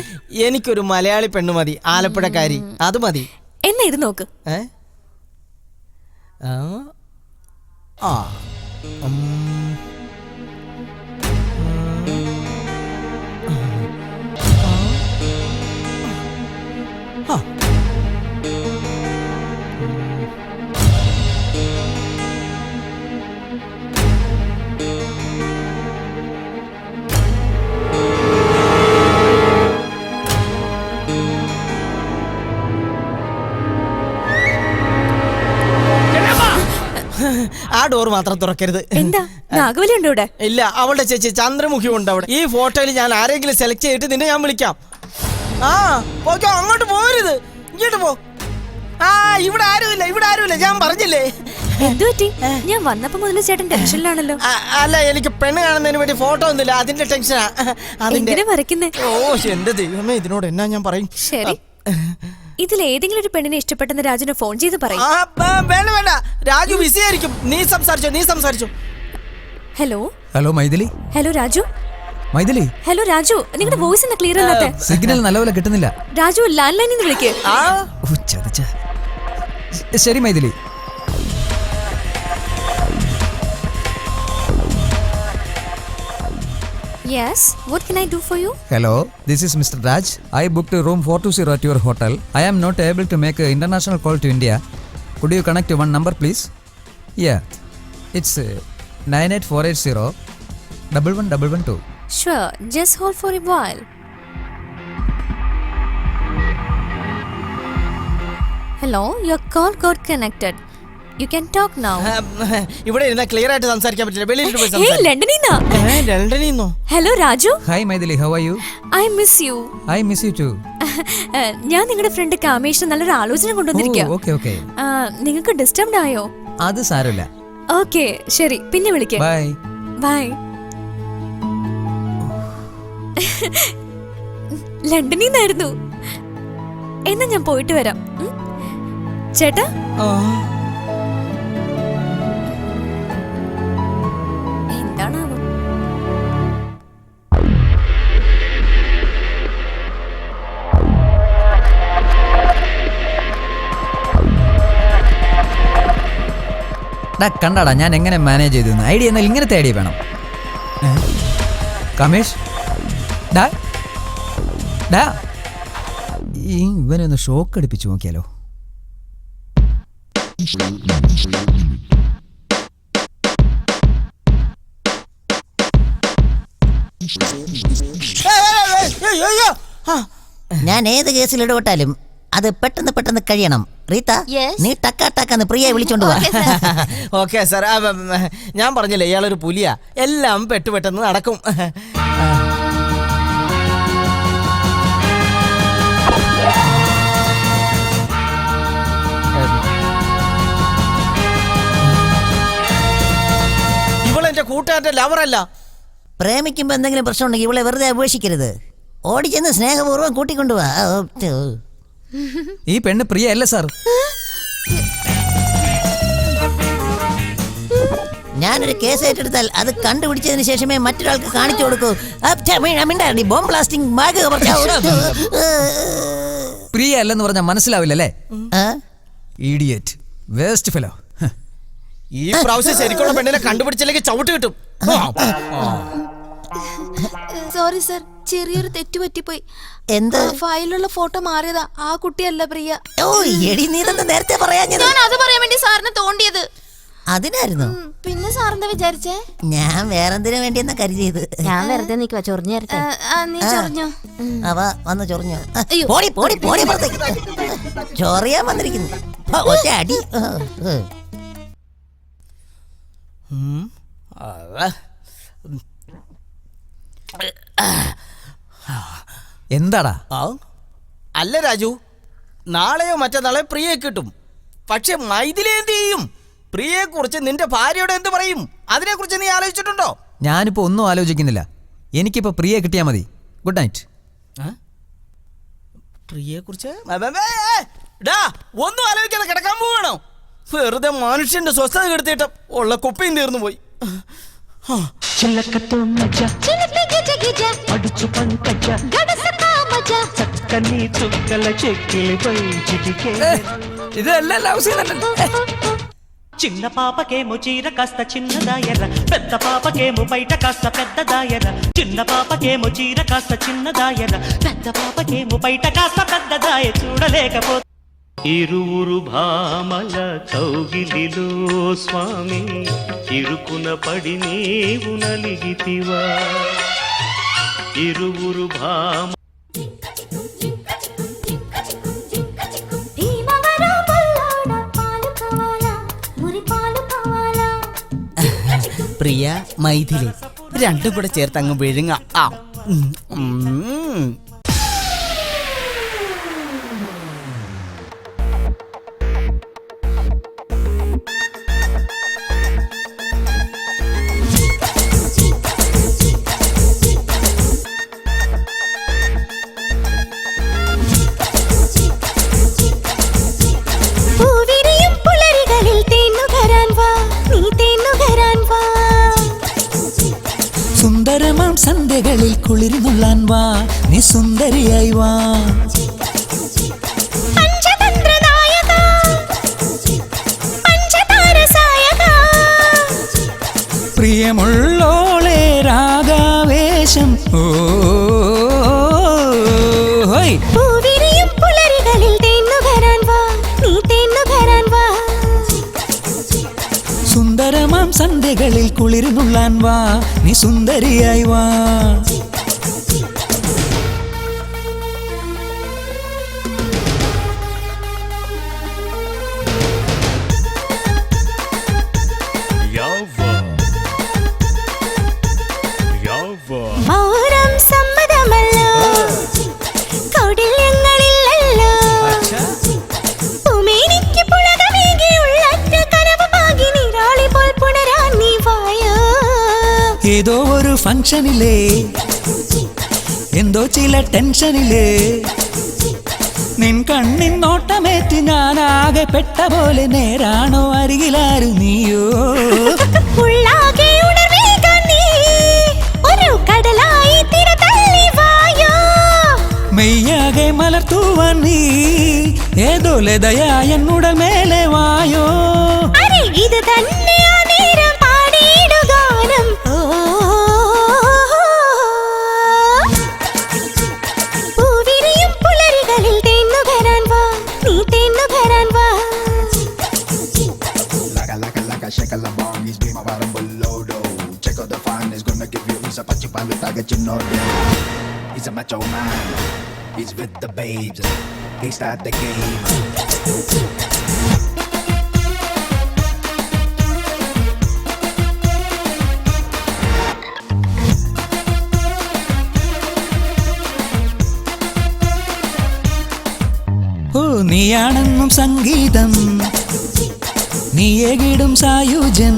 എനിക്കൊരു മലയാളി പെണ്ണു മതി, ആലപ്പുഴക്കാരി. അത് മതി. എന്നാ ഇത് നോക്ക്. ആ ഡോർ മാത്രം തുറക്കരുത്. എന്താ നാഗവലി ഉണ്ടോ ഇവിടെ? ഇല്ല, അവളുടെ ചേച്ചി ചന്ദ്രമുഖി ഉണ്ട് അവിടെ. ഈ ഫോട്ടോയിൽ ഞാൻ ആരെങ്കിലും സെലക്ട് ചെയ്തിട്ട് നിന്നെ ഞാൻ വിളിക്കാം. ഓക്കെ, അങ്ങോട്ട് പോരുത്, ഇങ്ങോട്ട് പോ. ഇവിടെ ആരുമില്ല, ഞാൻ പറഞ്ഞില്ലേ. എന്തു പറ്റി? ഞാൻ വന്നപ്പോ മുതൽ ചേട്ടൻ ടെൻഷനിലാണല്ലോ. അല്ല, എനിക്ക് പെണ്ണ് കാണുന്നതിന് വേണ്ടി ഫോട്ടോ ഒന്നുമില്ല, അതിന്റെ ടെൻഷനാ. വരയ്ക്കുന്നേ? ഓ എന്റെ ദൈവമേ, ഇതിനോട് എന്നാ ഞാൻ പറയും. ശരി, ഇതിൽ ഏതെങ്കിലും ഒരു പെണ്ണിനെ ഇഷ്ടപ്പെട്ടെന്ന് രാജുനെ ഫോൺ ചെയ്ത് പറയും. വേണ്ട, രാജു ബിസി ആയിരിക്കും. നീ സംസാരിച്ചോ. Hello hello Mythili. Hello Raju. Mythili. Hello Raju, നിങ്ങളുടെ വോയിസ് എന്നാ ക്ലിയർ അല്ലാത്തെ? സിഗ്നൽ നല്ലപോലെ കിട്ടുന്നില്ല. രാജു, ലാൻഡ് ലൈനിൽ നിന്ന് വിളിക്കേ. ശരി Maithili. Yes, what can I do for you? Hello, this is Mr. Raj. I booked a room 420 at your hotel. I am not able to make an international call to India. Could you connect one number, please? Yeah, it's 98480 11112. Sure, just hold for a while. Hello, your call got connected. You can talk now. ഇവിടെ ഇരുന്ന ക്ലിയർ ആയിട്ട് സംസാരിക്കാൻ പറ്റില്ല. വെളിയിലോട്ട് പോയി Hey, സംസാരിക്കാം. ലണ്ടനിൽ നിന്നോ? ലണ്ടനിൽ. Hello Raju. Hi Maithili, how are you? I miss you. I miss you too. ഞാൻ നിങ്ങളുടെ ഫ്രണ്ട് കാമേഷിന് നല്ലൊരു ആലോചന കൊണ്ടുവന്നിരിക്കുക. Okay. നിങ്ങൾക്ക് ഡിസ്റ്റർബ്ഡ് ആയോ? അത് സാരമില്ല. ഓക്കെ, ശരി, പിന്നെ വിളിക്കാം. ബൈ. ലണ്ടനിൽ നിന്നായിരുന്നു. എന്നാ ഞാൻ പോയിട്ട് വരാം. ചേട്ടാ, എന്താണാവോ? കണ്ടാടാ ഞാൻ എങ്ങനെ മാനേജ് ചെയ്തു. ഐഡിയ എന്നാൽ ഇങ്ങനത്തെ ഐഡിയ വേണം. കമേഷ്, ഡാ ഇവനെ ഒന്ന് ഷോക്ക് അടിപ്പിച്ചു നോക്കിയാലോ? ഞാൻ ഏത് കേസിൽ ഇടപെട്ടാലും അത് പെട്ടെന്ന് പെട്ടെന്ന് കഴിയണം. റീത്ത, നീ ടക്കാന്ന് പ്രിയെ വിളിച്ചോണ്ട് പോവാ. Okay sir. ഞാൻ പറഞ്ഞില്ലേ ഇയാളൊരു പുലിയാ, എല്ലാം പെട്ടെന്ന് നടക്കും. ഇവളെന്റെ കൂട്ടുകാരന്റെ ലവറല്ല. പ്രേമിക്കുമ്പോ എന്തെങ്കിലും പ്രശ്നം ഉണ്ടെങ്കിൽ ഇവളെ വെറുതെ ഉപേക്ഷിക്കരുത്. ഓടിച്ചെന്ന് സ്നേഹപൂർവ്വം കൂട്ടിക്കൊണ്ടുപോവാ. ഈ പെണ്ണ് പ്രിയ അല്ല സാർ. ഞാനൊരു കേസ് ഏറ്റെടുത്താൽ അത് കണ്ടുപിടിച്ചതിന് ശേഷമേ മറ്റൊരാൾക്ക് കാണിച്ചു കൊടുക്കൂ. ബോംബ് ബ്ലാസ്റ്റിംഗ് പ്രിയ അല്ലെന്ന് പറഞ്ഞാൽ മനസ്സിലാവില്ലല്ലേ? Idiot, waste fellow. ഈ പ്രാവശ്യം ശരിക്കുള്ള പെണ്ണിനെ കണ്ടുപിടിച്ചില്ലെങ്കിൽ ചവിട്ട് കിട്ടും. സോറി സർ, ചെറിയൊരു തെറ്റ് പറ്റിപ്പോയി. എന്ത്? ഫയലിലുള്ള ഫോട്ടോ മാറിയതാ. ആ കുട്ടിയല്ല പ്രിയ. ഓ എടി, നീ നേരത്തെ പറയാ. ഞാൻ അത് പറയാൻ വേണ്ടി സാറിന് തോണ്ടിയത്. അതിനായിരുന്നു. പിന്നെ സാറിന്റെ വിചാരിച്ചേ? ഞാൻ വേറെന്തിനു വേണ്ടിയെന്നാ കരുതിയത്. ഞാൻ വെറുതെ നിൽക്കുക, ചൊറിഞ്ഞേരട്ടെ. നീ ചൊറിഞ്ഞോ? അവ വന്ന് ചൊറിഞ്ഞോ? പോടി പോടി പോടി, ചൊറിയാൻ വന്നിരിക്കുന്നു. ഒറ്റ അടി. എന്താടാ? അല്ല രാജു, നാളെയോ മറ്റന്നാളെ പ്രിയെ കിട്ടും. പക്ഷെ മൈഥിലി എന്ത് ചെയ്യും? പ്രിയെ കുറിച്ച് നിന്റെ ഭാര്യയോട് എന്ത് പറയും? അതിനെ കുറിച്ച് നീ ആലോചിച്ചിട്ടുണ്ടോ? ഞാനിപ്പോ ഒന്നും ആലോചിക്കുന്നില്ല. എനിക്കിപ്പോ പ്രിയെ കിട്ടിയാ മതി. Good night. പ്രിയെ കുറിച്ച് ഒന്നും ആലോചിക്കാതെ കിടക്കാൻ പോവാണോ? വെറുതെ മനുഷ്യന്റെ സ്വസ്ഥത കെടുത്തിട്ട് ഉള്ള കുപ്പയും തീർന്നു പോയി. ഇതല്ല ലവ് സീൻ. చిన్న పాపకేమో చీర కాస్త చిన్నదాయర, పెద్ద పాపకేమో బయట కాస్త పెద్దదాయర. చిన్న పాపకేమో చీర కాస్త చిన్నదాయర, పెద్ద పాపకేమో బయట కాస్త పెద్దదాయ. చూడలేకపోతే ఇరువురు భామల కౌగిలిలో స్వామి, ఇరుకున పడి నీవు నలిగితివా. ఇరువురు భామ പ്രിയ, മൈഥിലി രണ്ടും കൂടെ ചേർത്ത് അങ്ങ് വിഴുങ്ങ. സുന്ദരമാം സന്ധ്യകളിൽ കുളിർന്നുള്ളാൻ വാ, നീ സുന്ദരിയായി വാ. പ്രിയമുള്ളോളെ രാഗാവേശം. ഓ സുന്ദരമാം സന്ധ്യകളിൽ കുളിർന്നുള്ളാൻ വാ, നീ സുന്ദരിയായി വാ. ഏതോ ഒരു ഫംഗ്ഷനിലേ എന്തോ ചില ടെൻഷനിലേ നിൻ കണ്ണിൻ നോട്ടമേറ്റ് ഞാനാകെ പെട്ട പോലെ. നേരാണോ അരികിലാരു നീയോ? മെയ്യാകെ മലർത്തുവാൻ നീ ഏതോ ലതയായ എന്നുടൽ മേലെ വായോ. ഇത് തന്നെ പൂവിരിയും പുലരികളിൽ but you know them. He's a macho man, he's with the babes, he start the game. ഓ നീയാണെന്നും സംഗീതം, നീയേകിടും സായുജൻ.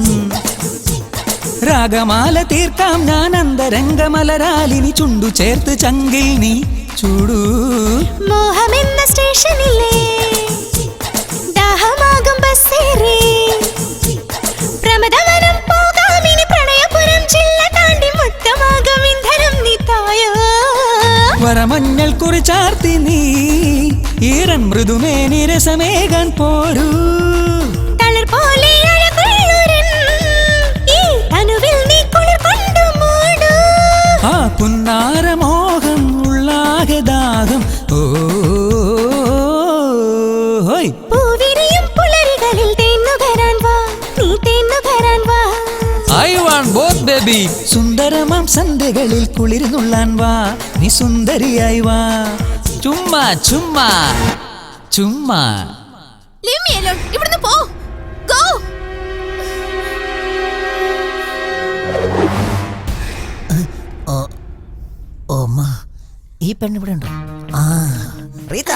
രാഗമാല തീർക്കാം ഞാൻ അന്തരംഗമലരാലിനി ചുണ്ടു ചേർത്ത് ചങ്കിൽ നീ ചൂടൂ. മോഹമെന്ന സ്റ്റേഷനിലെ ദാഹമാകും ബസ്സേറി പ്രമദവനം പോകാമിനി പ്രണയപുരം ജില്ല താണ്ടി മുത്തമാകും ഇന്ധനം നീ തായോ. വരമഞ്ഞൾ കുറിച്ചാർത്തി നീ ഈരൻ മൃദുമേനി രസമേകാൻ പോരൂ. തളിർ പോലെ അഴകുള്ളൊരൻ ഈ തനുവിൽ നീ കുളിർ കൊണ്ടു മൂടൂ. ആ പുന്നാരമോഹം ഉള്ളാകെ ദാഹം ഓ ഹോയ്. പൂവിരിയും പുലരികളിൽ തേന്നുകരാൻ വാ, നീ തേന്നുകരാൻ വാ. I want both baby. സുന്ദരമാം സന്ധ്യകളിൽ കുളിർന്നുള്ളാൻ വാ, നീ സുന്ദരിയായി വാ. ചുമ്മാ ചുമ്മാ ചുമ്മാ. Leave me alone. ഇവിടുന്ന് പോ. Go. ഈ പെണ്ണ് ഇവിടെ ഉണ്ടോ? ആ റീത,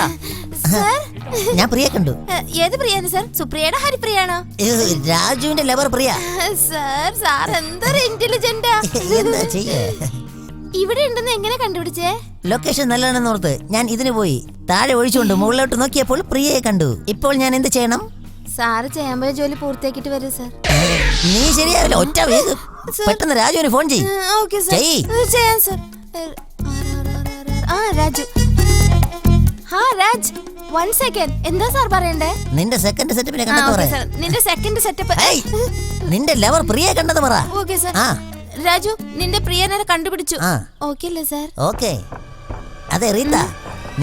ഞാൻ പ്രിയ കണ്ടു. ഏത് പ്രിയാണ് സർ? സുപ്രിയയുടെ ഹരിപ്രിയാണോ? രാജുവിന്റെ ലവർ പ്രിയ. സർ സാർ എന്തൊരു ഇന്റലിജന്റാ. എന്താ ചെയ്യേ? ഇവിടെ ഉണ്ടെന്ന് എങ്ങനെ കണ്ടുപിടിച്ചേ? ലൊക്കേഷൻ നല്ലതാണെന്ന് ഓർത്ത് ഞാൻ ഇതിന് പോയി. താഴെ ഒഴിച്ചുകൊണ്ട് മുകളിലോട്ട് നോക്കിയപ്പോൾ പ്രിയയെ കണ്ടു. ഇപ്പോൾ ഞാൻ എന്ത് ചെയ്യണം? സാറ് ചെയ്യാൻ പോയ ജോലി പൂർത്തിയാക്കിട്ട് വരൂ സർ. നീ ശരിയാവില്ല, ഒറ്റ വേഗം പെട്ടെന്ന് രാജുവിന് ഫോൺ ചെയ്യ്. Okay sir. ചെയ്യാം സർ. ആ രാജു. ഹാ രാജ്, 1 സെക്കൻഡ്. എന്താ സാർ പറയണ്ടേ? നിന്റെ സെക്കൻഡ് സെറ്റപ്പിനെ കണ്ടത് പറ. നിന്റെ സെക്കൻഡ് സെറ്റപ്പ്. നിന്റെ ലവർ പ്രിയയെ കണ്ടത് പറ. Okay sir. രാജു, നിന്റെ പ്രിയനെ കണ്ടുപിടിച്ചു. ഓക്കേ അല്ലേ സർ? ഓക്കേ. അതെ റീത്ത,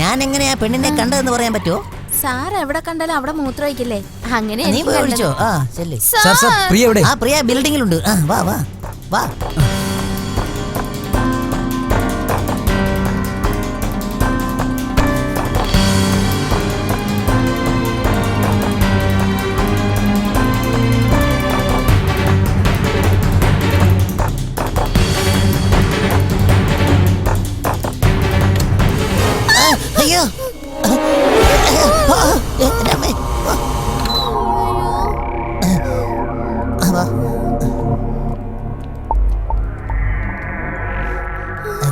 ഞാൻ എങ്ങനെയാ പെണ്ണിനെ കണ്ടതെന്ന് പറയാൻ പറ്റുമോ? സാർ എവിടെ കണ്ടാലും അവിടെ മൂത്രമൊഴിക്കില്ലേ? അങ്ങനെ നീ പോയി വിളിച്ചോ. ആ ചെല്ലി. ആ പ്രിയ ബിൽഡിങ്ങിലുണ്ട്. ആ വാ വാ വാ. അയ്യോ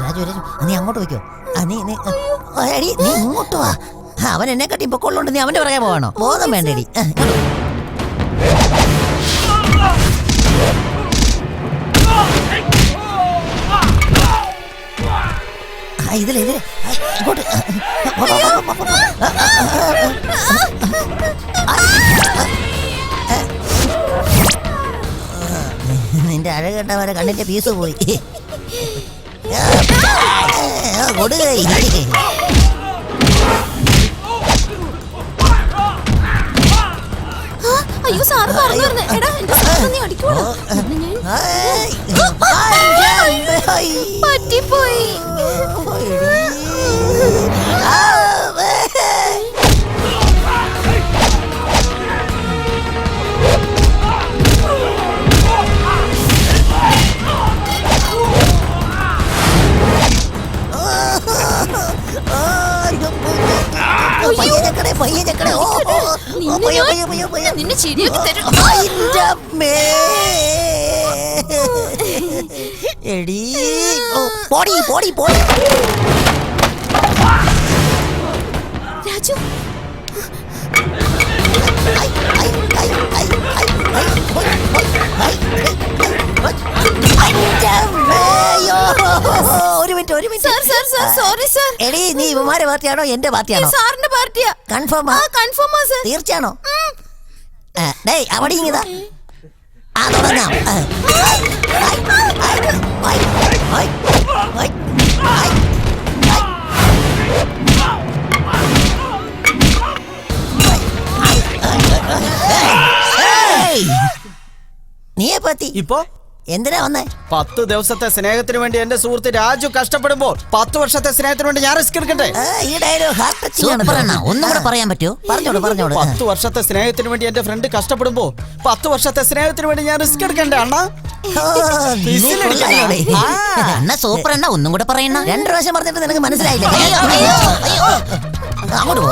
രാജു രാജു, നീ അങ്ങോട്ട് വയ്ക്കോ. നീ ഇങ്ങോട്ട് വാ. അവൻ എന്നെ കട്ടി പൊക്കോളുണ്ട്, നീ അവന്റെ പറയാൻ പോവാണോ? ബോധം വേണ്ടേടി. ഇതിലെ ഇങ്ങോട്ട്. നിന്റെ അഴ കണ്ടവരെ കണ്ണിന്റെ പീസ് പോയി. കൊടുകൈ. അയ്യോ സാർ പറഞ്ഞു. എടാ എന്റെ സാർ നീ അടിക്കുവാണോ? പറ്റിപ്പോയി. നിന്നെ ശരിയാക്കി തരും. എടീ പോടി പോടി പോടി. രാജു ഒരു മിനിറ്റ്. Sorry sir. എടീ നീ ഇവന്മാരെ പാർട്ടിയാണോ എന്റെ പാർട്ടിയാണോ? സാറിന്റെ പാർട്ടിയാ. കൺഫേം? Confirm sir. തീർച്ചയാണോ? ഡേയ് അവിടെ ഇങ്ങതാ. ആ തുടങ്ങാം. നീയെ പറ്റി ഇപ്പോ എന്തിനാ വന്നേ? 10 ദിവസത്തെ സ്നേഹത്തിന് വേണ്ടി എന്റെ സുഹൃത്ത് രാജു കഷ്ടപ്പെടുമ്പോൾ 10 വർഷത്തെ സ്നേഹത്തിന് വേണ്ടി ഞാൻ റിസ്ക് എടുക്കട്ടെ? ഒന്നും കൂടെ പറയാൻ പറ്റുമോ? പറഞ്ഞോളൂ 10 വർഷത്തെ സ്നേഹത്തിന് വേണ്ടി എന്റെ ഫ്രണ്ട് കഷ്ടപ്പെടുമ്പോ 10 വർഷത്തെ സ്നേഹത്തിന് വേണ്ടി ഞാൻ റിസ്ക് എടുക്കണ്ടേ അണ്ണാ? സൂപ്പർ അണ്ണ, ഒന്നും കൂടെ പറയണ. 2 പ്രാവശ്യം പറഞ്ഞിട്ട് നിനക്ക് മനസ്സിലായില്ല. അങ്ങോട്ട് പോ.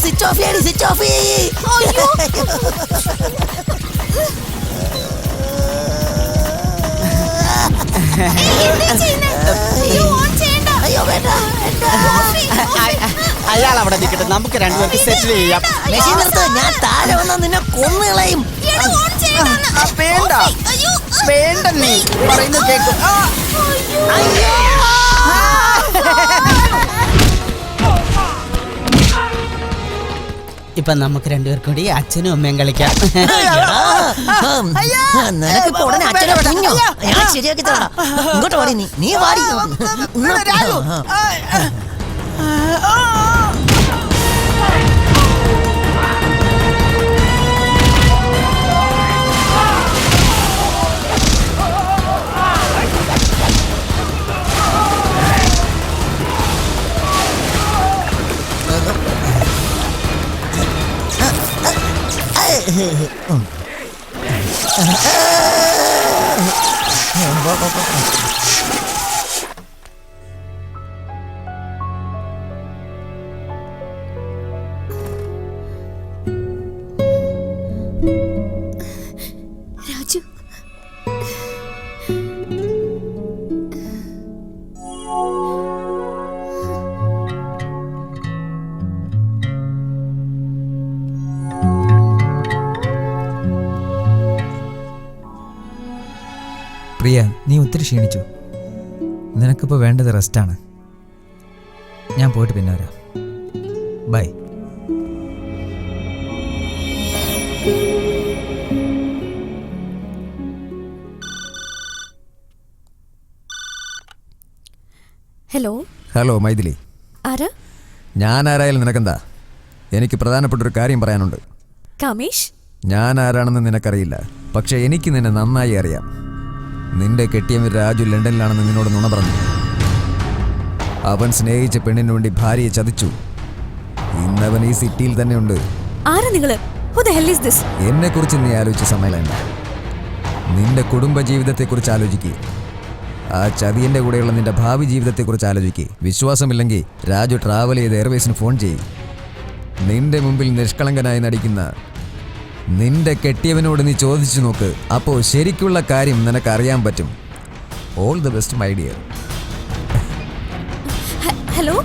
സ്വിച്ച് ഓഫ് ചെയ്യടി, സ്വിച്ച് ഓഫ് ചെയ്യ്. അയാൾ അവിടെ നിൽക്കട്ടെ, നമുക്ക് രണ്ടുപേർക്ക് സെറ്റിൽ ചെയ്യാം. ഞാൻ താഴെ വന്നാ നിന്നെ കൊന്നുകളയും. വേണ്ട വേണ്ട, നീ പറയുന്നത് കേൾക്കും. ഇപ്പൊ നമുക്ക് രണ്ടുപേർക്കും കൂടി അച്ഛനും അമ്മയും കളിക്കാം. നിനക്കിപ്പോ ഉടനെ അച്ഛനെ കുഞ്ഞോ ഞാൻ ശരിയാക്കി തരാം. ഇങ്ങോട്ട് പാടി, നീ പാടി. രാജു, പ്രിയ, നീ ഒത്തിരി ക്ഷീണിച്ചു. നിനക്കിപ്പോൾ വേണ്ടത് റെസ്റ്റാണ്. ഞാൻ പോയിട്ട് പിന്നെ വരാം. ബൈ. ഹലോ. ഹലോ മൈഥിലി. ആരാ? ഞാൻ ആരായാലും നിനക്കെന്താ? എനിക്ക് പ്രധാനപ്പെട്ടൊരു കാര്യം പറയാനുണ്ട്. കമേഷ്? ഞാൻ ആരാണെന്ന് നിനക്കറിയില്ല, പക്ഷെ എനിക്ക് നിന്നെ നന്നായി അറിയാം. നിന്റെ കെട്ടിയവൻ രാജു ലണ്ടനിലാണെന്ന് നിന്നോട് നുണ പറഞ്ഞു. അവൻ സ്നേഹിച്ച പെണ്ണിന് വേണ്ടി ഭാര്യയെ ചതിച്ചു. ഇന്നവൻ ഈ സിറ്റിയിൽ തന്നെ ഉണ്ട്. എന്നെ കുറിച്ച് നീ ആലോചിച്ച സമയമല്ല, നിന്റെ കുടുംബജീവിതത്തെക്കുറിച്ച് ആലോചിക്കുക. ആ ചതിയന്റെ കൂടെയുള്ള നിന്റെ ഭാവി ജീവിതത്തെക്കുറിച്ച് ആലോചിക്കുക. വിശ്വാസമില്ലെങ്കിൽ രാജു ട്രാവൽ ചെയ്ത് എയർവേസിന് ഫോൺ ചെയ്യും. നിന്റെ മുമ്പിൽ നിഷ്കളങ്കനായി നടിക്കുന്ന നിന്റെ കെട്ടിയവനോട് നീ ചോദിച്ചു നോക്ക്. അപ്പോൾ ശരിക്കുള്ള കാര്യം നിനക്ക് അറിയാൻ പറ്റും. All the best my dear. Hello.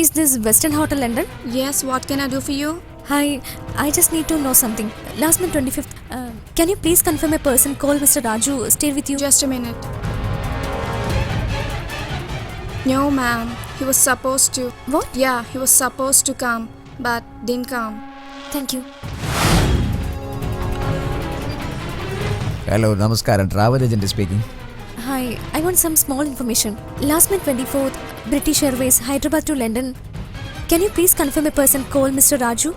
Is this Western Hotel London? Yes, what can I do for you? Hi, I just need to know something. Last month 25th, can you please confirm a person called Mr. Raju stayed with you? Just a minute. No, ma'am. He was supposed to. What? Yeah, he was supposed to come, but didn't come. Thank you. Hello, നമസ്കാരം. Travel agent speaking. Hi, I want some small information. Last month 24th, British Airways, Hyderabad to London. Can you please confirm a person called Mr. Raju?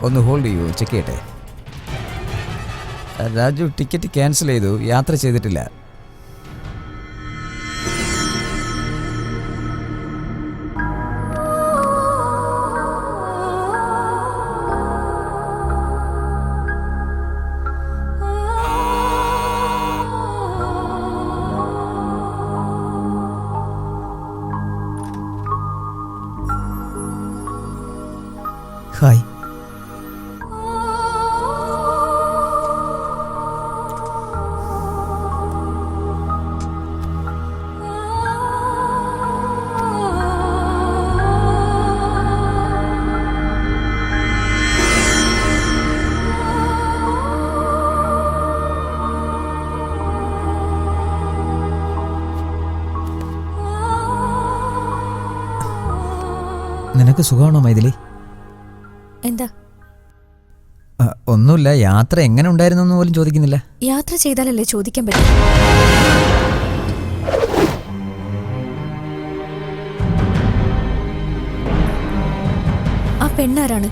ഒന്ന് ഹോൾഡ് ചെയ്യൂ, ചെക്ക് ചെയ്യട്ടെ. രാജു ടിക്കറ്റ് ക്യാൻസൽ ചെയ്തു, യാത്ര ചെയ്തിട്ടില്ല. ഹായ്. നിനക്ക് സുഖമാണോ മൈഥിലി? എന്താ? ഒന്നുമില്ല. യാത്ര എങ്ങനെ ഉണ്ടായിരുന്നു എന്ന് പോലും ചോദിക്കുന്നില്ല. യാത്ര ചെയ്താലല്ലേ ചോദിക്കാൻ പറ്റും. ആ പെണ്ണാരാണ്?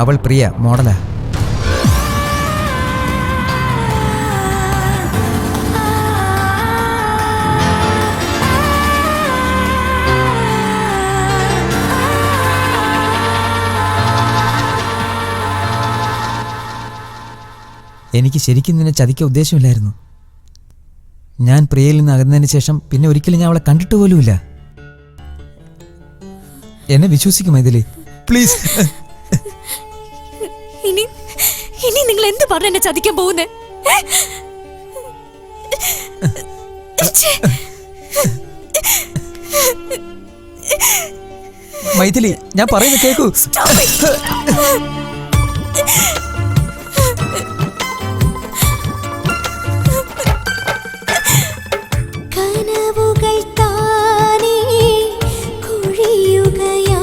അവൾ പ്രിയ, മോഡലാ. എനിക്ക് ശരിക്കും നിന്നെ ചതിക്കാൻ ഉദ്ദേശമില്ലായിരുന്നു. ഞാൻ പ്രിയയിൽ നിന്ന് അകന്നതിന് ശേഷം പിന്നെ ഒരിക്കലും ഞാൻ അവളെ കണ്ടിട്ട് പോലുമില്ല. എന്നെ വിശ്വസിക്കും മൈഥിലി, പ്ലീസ്. ഇനി നിങ്ങൾ എന്ത് പറഞ്ഞ എന്നെ ചതിക്കാൻ പോകുന്നേ? മൈഥിലി, ഞാൻ പറയുന്നത് കേൾക്കൂ. കനവുകൾ താനേ കുഴിയുകയാണോ,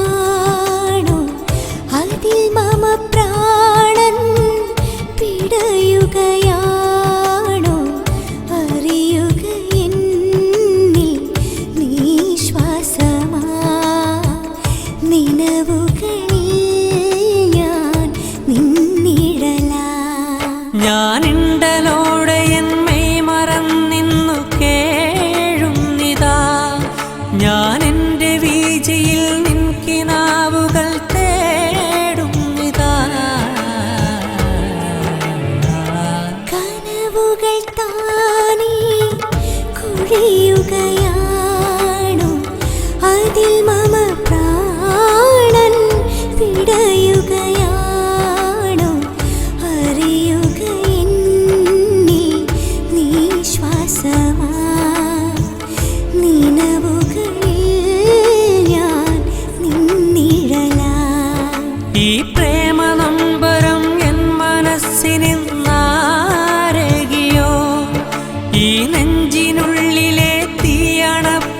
അതിൽ മമ പ്രാണൻ പിടയുകയാണോ, അറിയുക എന്നിൽ നീ ശ്വാസമാ, നിനവുകളിൽ ഞാൻ നിന്നിഴലാ. ഞാനിണ്ടലോടെ എന്നെ മറന്നിന്നു കേഴുന്നിതാ, ഞാൻ എൻ്റെ വീഴ്ചയിൽ നിൻകിനാവുകൾ തേടുന്നിതാ. കനവുകൾ താനേ കുഴിയുകയാണോ, അതിൽ മമ പ്രാണൻ പിടയുകയാണോ, അറിയുക എന്നിൽ നീ ശ്വാസമാ, നിനവുകളിൽ ഞാൻ നിന്നിഴലാ. ഈ പ്രേമ നമ്പരം എൻ മനസ്സിനിന്നാരകിയോ, ഈ നെഞ്ചിനുള്ളിലെ തീയണപ്പതിന്നാരാലയോ.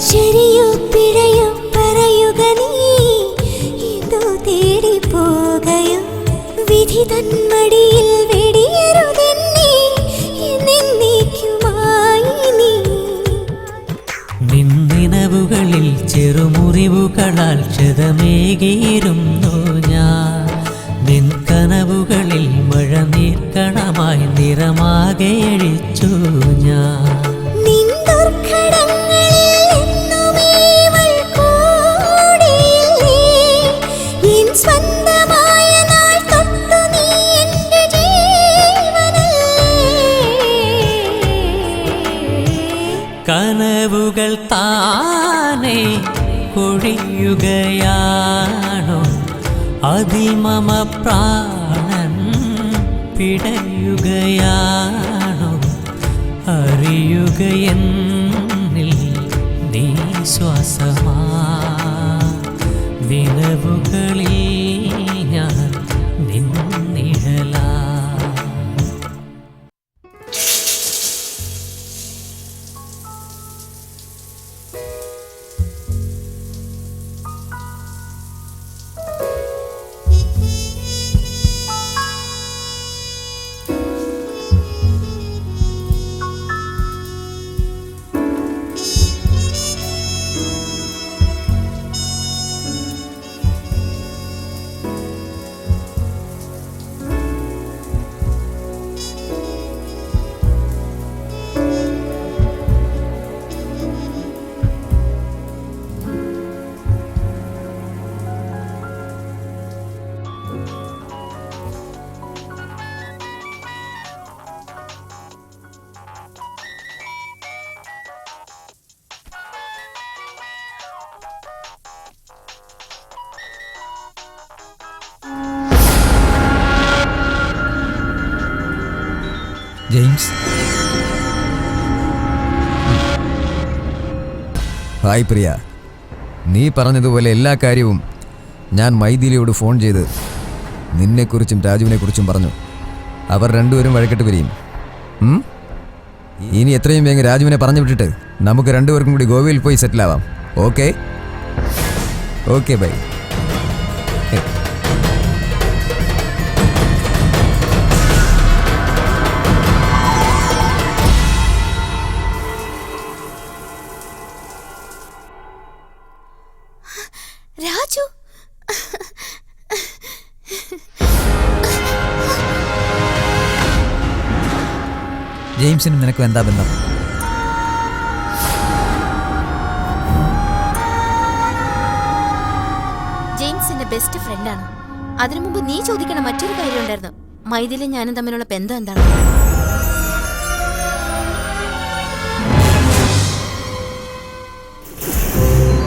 ശരിയോ പിഴയോ പറയുക നീ, ഇതോ തേടിപ്പോകയോ, വിധി തന്മടിയിൽ വെടിയരുതെന്നെ എന്നേക്കുമായി നീ. നിന്നിനവുകളിൽ ചെറുമുറിവുകളാൽ ക്ഷതമേകിയിരുന്നു ഞാൻ, നിൻ കനവുകളിൽ മഴനീർക്കണമായി നിറമാകെ അഴിച്ചു ഞാൻ. നിൻ ദുർഘടങ്ങളിൽ എന്നുമേ ഇവൾ കൂടെയില്ലേ, എൻ സ്വന്തമായ നാൾ തൊട്ടു നീ എൻ്റെ ജീവനല്ലേ. കനവുകൾ താനേ കൊഴിയുകയാണോ, അതിൽ മമ പ്രാണൻ പിടയുകയാണോ, അറിയുക എന്നിൽ നീ ശ്വാസമാ, നിലവുകളിൽ ഞാൻ നിന്നിഴലാ. ജെയിംസ്. ഹായ് പ്രിയ, നീ പറഞ്ഞതുപോലെ എല്ലാ കാര്യവും ഞാൻ മൈഥിലിയോട് ഫോൺ ചെയ്ത് നിന്നെക്കുറിച്ചും രാജുവിനെക്കുറിച്ചും പറഞ്ഞു. അവർ രണ്ടുപേരും വഴക്കെട്ട് പിരിയും. ഇനി എത്രയും വേഗം രാജുവിനെ പറഞ്ഞു വിട്ടിട്ട് നമുക്ക് രണ്ടുപേർക്കും കൂടി ഗോവയിൽ പോയി സെറ്റിലാവാം. Okay okay bye. രാജു, ജെയിംസിനും നിനക്കും എന്താ ബന്ധം? ജെയിംസ് എന്റെ ബെസ്റ്റ് ഫ്രണ്ടാണ്. അതിനു മുമ്പ് നീ ചോദിക്കണ മറ്റൊരു കാര്യം ഉണ്ടായിരുന്നു. മൈഥിലിയും ഞാനും തമ്മിലുള്ള ബന്ധം എന്താണ്?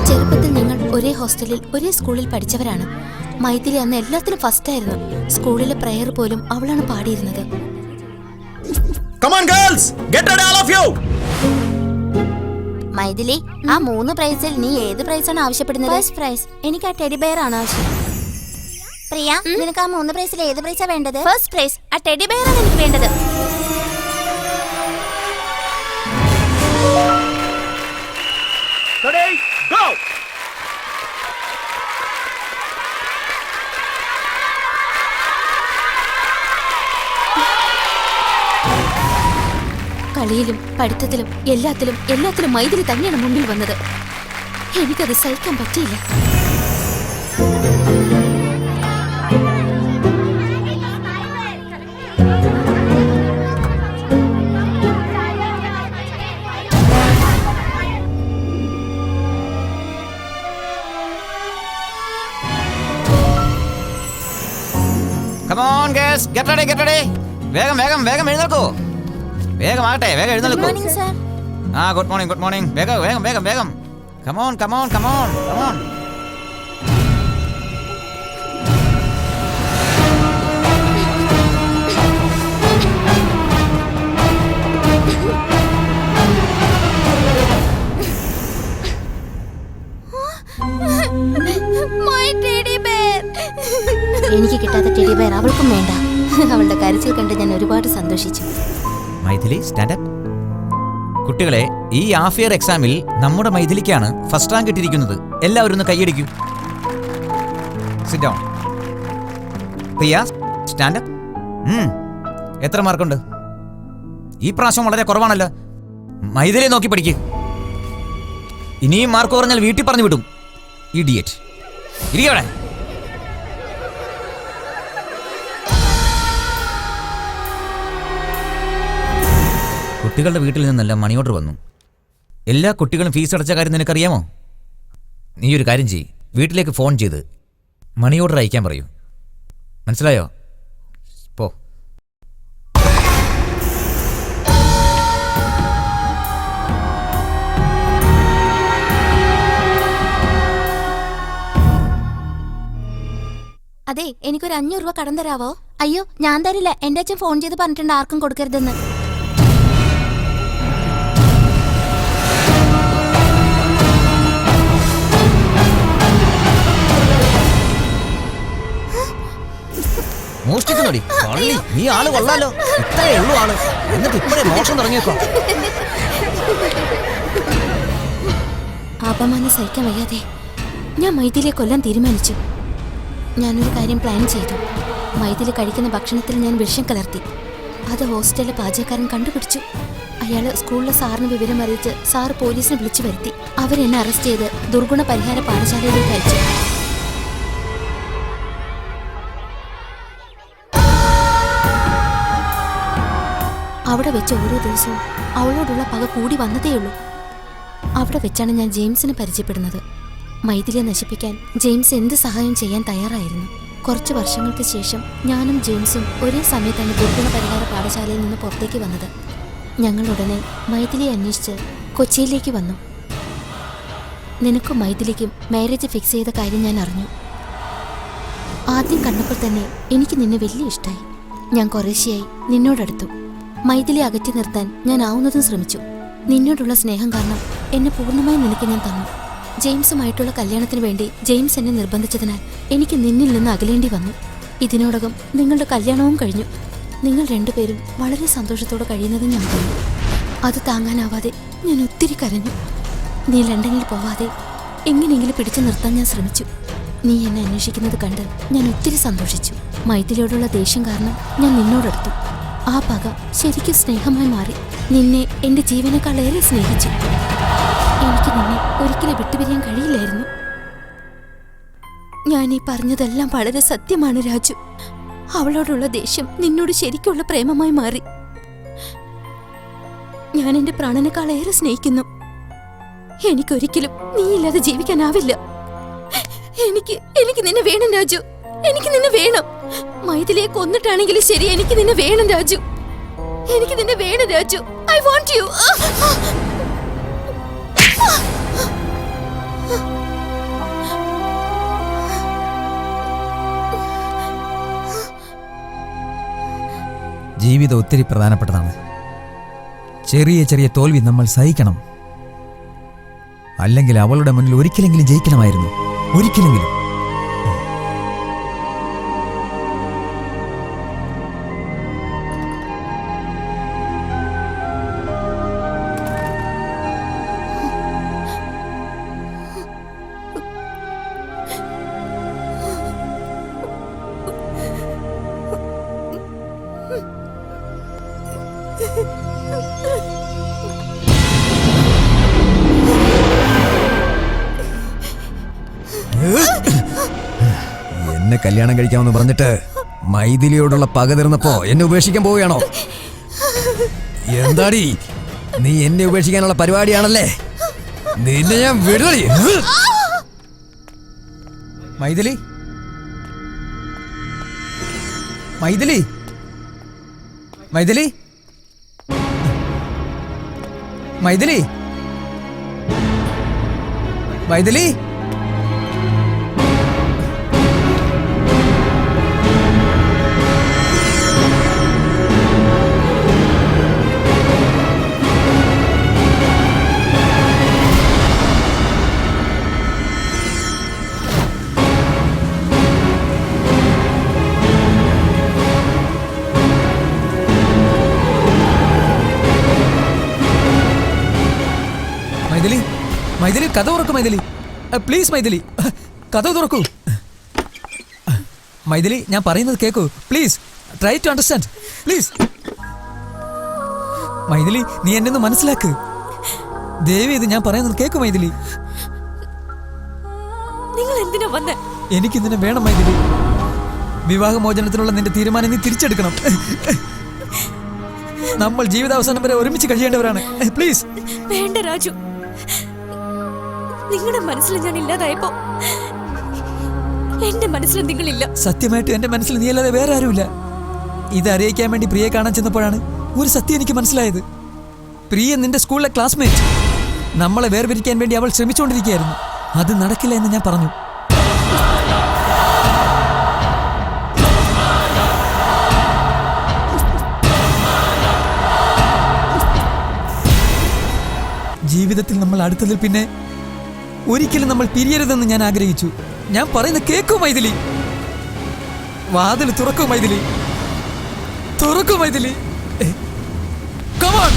ചെറുപ്പത്തിൽ ഞങ്ങൾ ഒരേ ഹോസ്റ്റലിൽ ഒരേ സ്കൂളിൽ പഠിച്ചവരാണ്. മൈഥിലി അന്ന് എല്ലാത്തിലും ഫസ്റ്റ് ആയിരുന്നു. സ്കൂളിലെ പ്രയർ പോലും അവളാണ് പാടിയിരുന്നത്. Come on girls, get ready all of you. Maithili, ആ 3 പ്രൈസിൽ നീ ഏത് പ്രൈസാണ് ആവശ്യപ്പെടുന്നത്? First prize. എനിക്ക് ആ ടെഡി ബെയർ ആണ് ആവശ്യം. പ്രിയ, നിനക്ക് ആ 3 പ്രൈസിൽ ഏത് പ്രൈസാ വേണ്ടത്? First prize. ആ ടെഡി ബെയർ ആണ് എനിക്ക് വേണ്ടത്. Ready, go. കളിയിലും പഠിത്തത്തിലും എല്ലാത്തിലും മൈഥിലി തന്നെയാണ് മുമ്പിൽ വന്നത്. എനിക്കത് സഹിക്കാൻ പറ്റിയില്ല. Come on girls, get ready. വേഗം എഴുന്നേൽക്കൂ. വേഗം ആകട്ടെ, വേഗം എഴുന്നേൽക്കൂ. Good morning. വേഗം. Come on. എനിക്ക് കിട്ടാത്ത ടെഡി ബെയർ അവൾക്കും വേണ്ട. അവളുടെ കരച്ചിൽ കണ്ട് ഞാൻ ഒരുപാട് സന്തോഷിച്ചു. Maithili, stand up. കുട്ടികളെ, ഈ ഹാഫ് ഇയർ എക്സാമിൽ നമ്മുടെ മൈഥിലിക്കാണ് ഫസ്റ്റ് റാങ്ക് കിട്ടിയിരിക്കുന്നത്. എല്ലാവരും ഒന്ന് കൈയടിക്കൂ. Sit down. Priya, stand up. എത്ര മാർക്കുണ്ട്? ഈ പ്രാവശ്യം വളരെ കുറവാണല്ലോ. മൈഥിലിയെ നോക്കി പഠിക്ക്. ഇനിയും മാർക്ക് കുറഞ്ഞാൽ വീട്ടിൽ പറഞ്ഞു വിടും. ഇഡിയറ്റ്. ഇരിക്കവിടെ. കുട്ടികളുടെ വീട്ടിൽ നിന്നല്ല മണി ഓർഡർ വന്നു. എല്ലാ കുട്ടികളും ഫീസ് അടച്ച കാര്യം നിനക്കറിയാമോ? നീ ഒരു കാര്യം ചെയ്യ്, വീട്ടിലേക്ക് ഫോൺ ചെയ്ത് മണി ഓർഡർ അയക്കാൻ പറയൂ. മനസ്സിലായോ? പോ. അതെ, എനിക്കൊരു 500 രൂപ കടം തരാവോ? അയ്യോ, ഞാൻ തരില്ല. എന്റെ അച്ഛൻ ഫോൺ ചെയ്ത് പറഞ്ഞിട്ടുണ്ട് ആർക്കും കൊടുക്കരുതെന്ന്. മോഷ്ടിക്കുന്നോടി കള്ളി. നീ ആള് കൊള്ളാലോ. ഇത്രയേ ഉള്ളൂ ആള്. എന്നിട്ട് ഇപ്പോഴേ മോശം തുടങ്ങിയേക്കോ. അപമാനം സഹിക്കാൻ വയ്യാതെ ഞാൻ മൈഥിലിയെ കൊല്ലാൻ തീരുമാനിച്ചു. ഞാനൊരു കാര്യം പ്ലാൻ ചെയ്തു. മൈഥിലി കഴിക്കുന്ന ഭക്ഷണത്തിൽ ഞാൻ വിഷം കലർത്തി. അത് ഹോസ്റ്റലിലെ പാചകക്കാരൻ കണ്ടുപിടിച്ചു. അയാൾ സ്കൂളിലെ സാറിന് വിവരം അറിയിച്ച് സാർ പോലീസിനെ വിളിച്ചു വരുത്തി. അവരെന്നെ അറസ്റ്റ് ചെയ്ത് ദുർഗുണ പരിഹാര പാഠശാലയിലേക്ക് അയച്ചു. അവിടെ വെച്ച് ഓരോ ദിവസവും അവളോടുള്ള പക കൂടി വന്നതേയുള്ളൂ. അവിടെ വെച്ചാണ് ഞാൻ ജെയിംസിനെ പരിചയപ്പെടുന്നത്. മൈഥിലിയെ നശിപ്പിക്കാൻ ജെയിംസ് എന്ത് സഹായം ചെയ്യാൻ തയ്യാറായിരുന്നു. കുറച്ച് വർഷങ്ങൾക്ക് ശേഷം ഞാനും ജെയിംസും ഒരേ സമയത്താണ് ദുർഗുണ പരിഹാര പാഠശാലയിൽ നിന്ന് പുറത്തേക്ക് വന്നത്. ഞങ്ങൾ ഉടനെ മൈഥിലിയെ അന്വേഷിച്ച് കൊച്ചിയിലേക്ക് വന്നു. നിനക്കും മൈഥിലിക്കും മാരേജ് ഫിക്സ് ചെയ്ത കാര്യം ഞാൻ അറിഞ്ഞു. ആദ്യം കണ്ടപ്പോൾ തന്നെ എനിക്ക് നിന്നെ വലിയ ഇഷ്ടമായി. ഞാൻ കുറേശ്ശെയായി നിന്നോടടുത്തു. മൈഥിലി അകറ്റി നിർത്താൻ ഞാൻ ആവുന്നതും ശ്രമിച്ചു. നിന്നോടുള്ള സ്നേഹം കാരണം എന്നെ പൂർണ്ണമായും നിനക്ക് ഞാൻ തന്നു. ജെയിംസുമായിട്ടുള്ള കല്യാണത്തിന് വേണ്ടി ജെയിംസ് എന്നെ നിർബന്ധിച്ചതിനാൽ എനിക്ക് നിന്നിൽ നിന്ന് അകലേണ്ടി വന്നു. ഇതിനോടകം നിങ്ങളുടെ കല്യാണവും കഴിഞ്ഞു. നിങ്ങൾ രണ്ടുപേരും വളരെ സന്തോഷത്തോടെ കഴിയുന്നതും ഞാൻ കണ്ടു. അത് താങ്ങാനാവാതെ ഞാൻ ഒത്തിരി കരഞ്ഞു. നീ ലണ്ടനിൽ പോവാതെ എങ്ങനെയെങ്കിലും പിടിച്ചു നിർത്താൻ ഞാൻ ശ്രമിച്ചു. നീ എന്നെ അന്വേഷിക്കുന്നത് കണ്ട് ഞാൻ ഒത്തിരി സന്തോഷിച്ചു. മൈഥിലിയോടുള്ള ദേഷ്യം കാരണം ഞാൻ നിന്നോടെടുത്തു. ആ പക ശരിക്കും സ്നേഹമായി മാറി. നിന്നെ എന്റെ ജീവനേക്കാളേറെ സ്നേഹിച്ചു. എനിക്ക് നിന്നെ ഒരിക്കലും വിട്ടുപിരിയാൻ കഴിയില്ലായിരുന്നു. ഞാൻ ഈ പറഞ്ഞതെല്ലാം വളരെ സത്യമാണ് രാജു. അവളോടുള്ള ദേഷ്യം നിന്നോട് ശരിക്കുള്ള പ്രേമമായി മാറി. ഞാൻ എന്റെ പ്രാണനേക്കാളേറെ സ്നേഹിക്കുന്നു. എനിക്കൊരിക്കലും നീ ഇല്ലാതെ ജീവിക്കാനാവില്ല. എനിക്ക് നിന്നെ വേണം രാജു. എനിക്ക് നിന്നെ വേണം. മൈഥിലിയെ കൊന്നിട്ടാണെങ്കിലും ശരി, എനിക്ക് നിന്നെ വേണം രാജു. എനിക്ക് നിന്നെ വേണം രാജു. I want you. ജീവിതം ഒത്തിരി പ്രധാനപ്പെട്ടതാണ്. ചെറിയ ചെറിയ തോൽവി നമ്മൾ സഹിക്കണം. അല്ലെങ്കിൽ അവളുടെ മുന്നിൽ ഒരിക്കലെങ്കിലും ജയിക്കണമായിരുന്നു. ഒരിക്കലെങ്കിലും. എന്നെ കല്യാണം കഴിക്കാമെന്ന് പറഞ്ഞിട്ട് മൈഥിലിയോടുള്ള പക തീർന്നപ്പോ എന്നെ ഉപേക്ഷിക്കാൻ പോവുകയാണോ? എന്താടി നീ എന്നെ ഉപേക്ഷിക്കാനുള്ള പരിപാടിയാണല്ലേ? നിന്നെ ഞാൻ വിടടി. മൈഥിലി, മൈഥിലി, മൈഥിലി, മൈഥിലി, മൈഥിലി. മൈഥിലി, മൈഥിലി, കഥ തുറക്കൂ മൈഥിലി. പ്ലീസ് മൈഥിലി, കഥ തുറക്കൂ. മൈഥിലി, ഞാൻ പറയുന്നത് കേൾക്കൂ. Please try to understand. Please Maithili, നീ എന്നെ ഒന്ന് മനസ്സിലാക്ക്. ദേവി, ഇത് ഞാൻ പറയുന്നത് കേൾക്കൂ മൈഥിലി. നിങ്ങൾ എന്തിനാ വന്നേ? എനിക്ക് നിന്നെ വേണം മൈഥിലി. വിവാഹമോചനത്തിനുള്ള നിന്റെ തീരുമാനം നീ തിരിച്ചെടുക്കണം. നമ്മൾ ജീവിതാവസാനം വരെ ഒരുമിച്ച് കഴിയേണ്ടവരാണ്. പ്ലീസ്. വേണ്ട രാജു, നിങ്ങളുടെ മനസ്സിൽ ഞാൻ ഇല്ലാതായപ്പോ എന്റെ മനസ്സിൽ നിങ്ങളില്ല. സത്യമായിട്ട് എന്റെ മനസ്സിൽ നീ അല്ലാതെ വേറെ ആരുമില്ല. ഇത് അറിയിക്കാൻ വേണ്ടി പ്രിയെ കാണാൻ ചെന്നപ്പോഴാണ് ഒരു സത്യം എനിക്ക് മനസ്സിലായത്. പ്രിയ നിന്റെ സ്കൂളിലെ ക്ലാസ്മേറ്റ്. നമ്മളെ വേർപിരിക്കാൻ വേണ്ടി അവൾ ശ്രമിച്ചുകൊണ്ടിരിക്കുകയായിരുന്നു. അത് നടക്കില്ല എന്ന് ഞാൻ പറഞ്ഞു. ജീവിതത്തിൽ നമ്മൾ അടുത്തതിൽ പിന്നെ ഒരിക്കലും നമ്മൾ പിരിയരുതെന്ന് ഞാൻ ആഗ്രഹിച്ചു. ഞാൻ പറയുന്നത് കേൾക്കൂ മൈഥിലി. വാതിൽ തുറക്കൂ മൈഥിലി, തുറക്കൂ മൈഥിലി. Come on.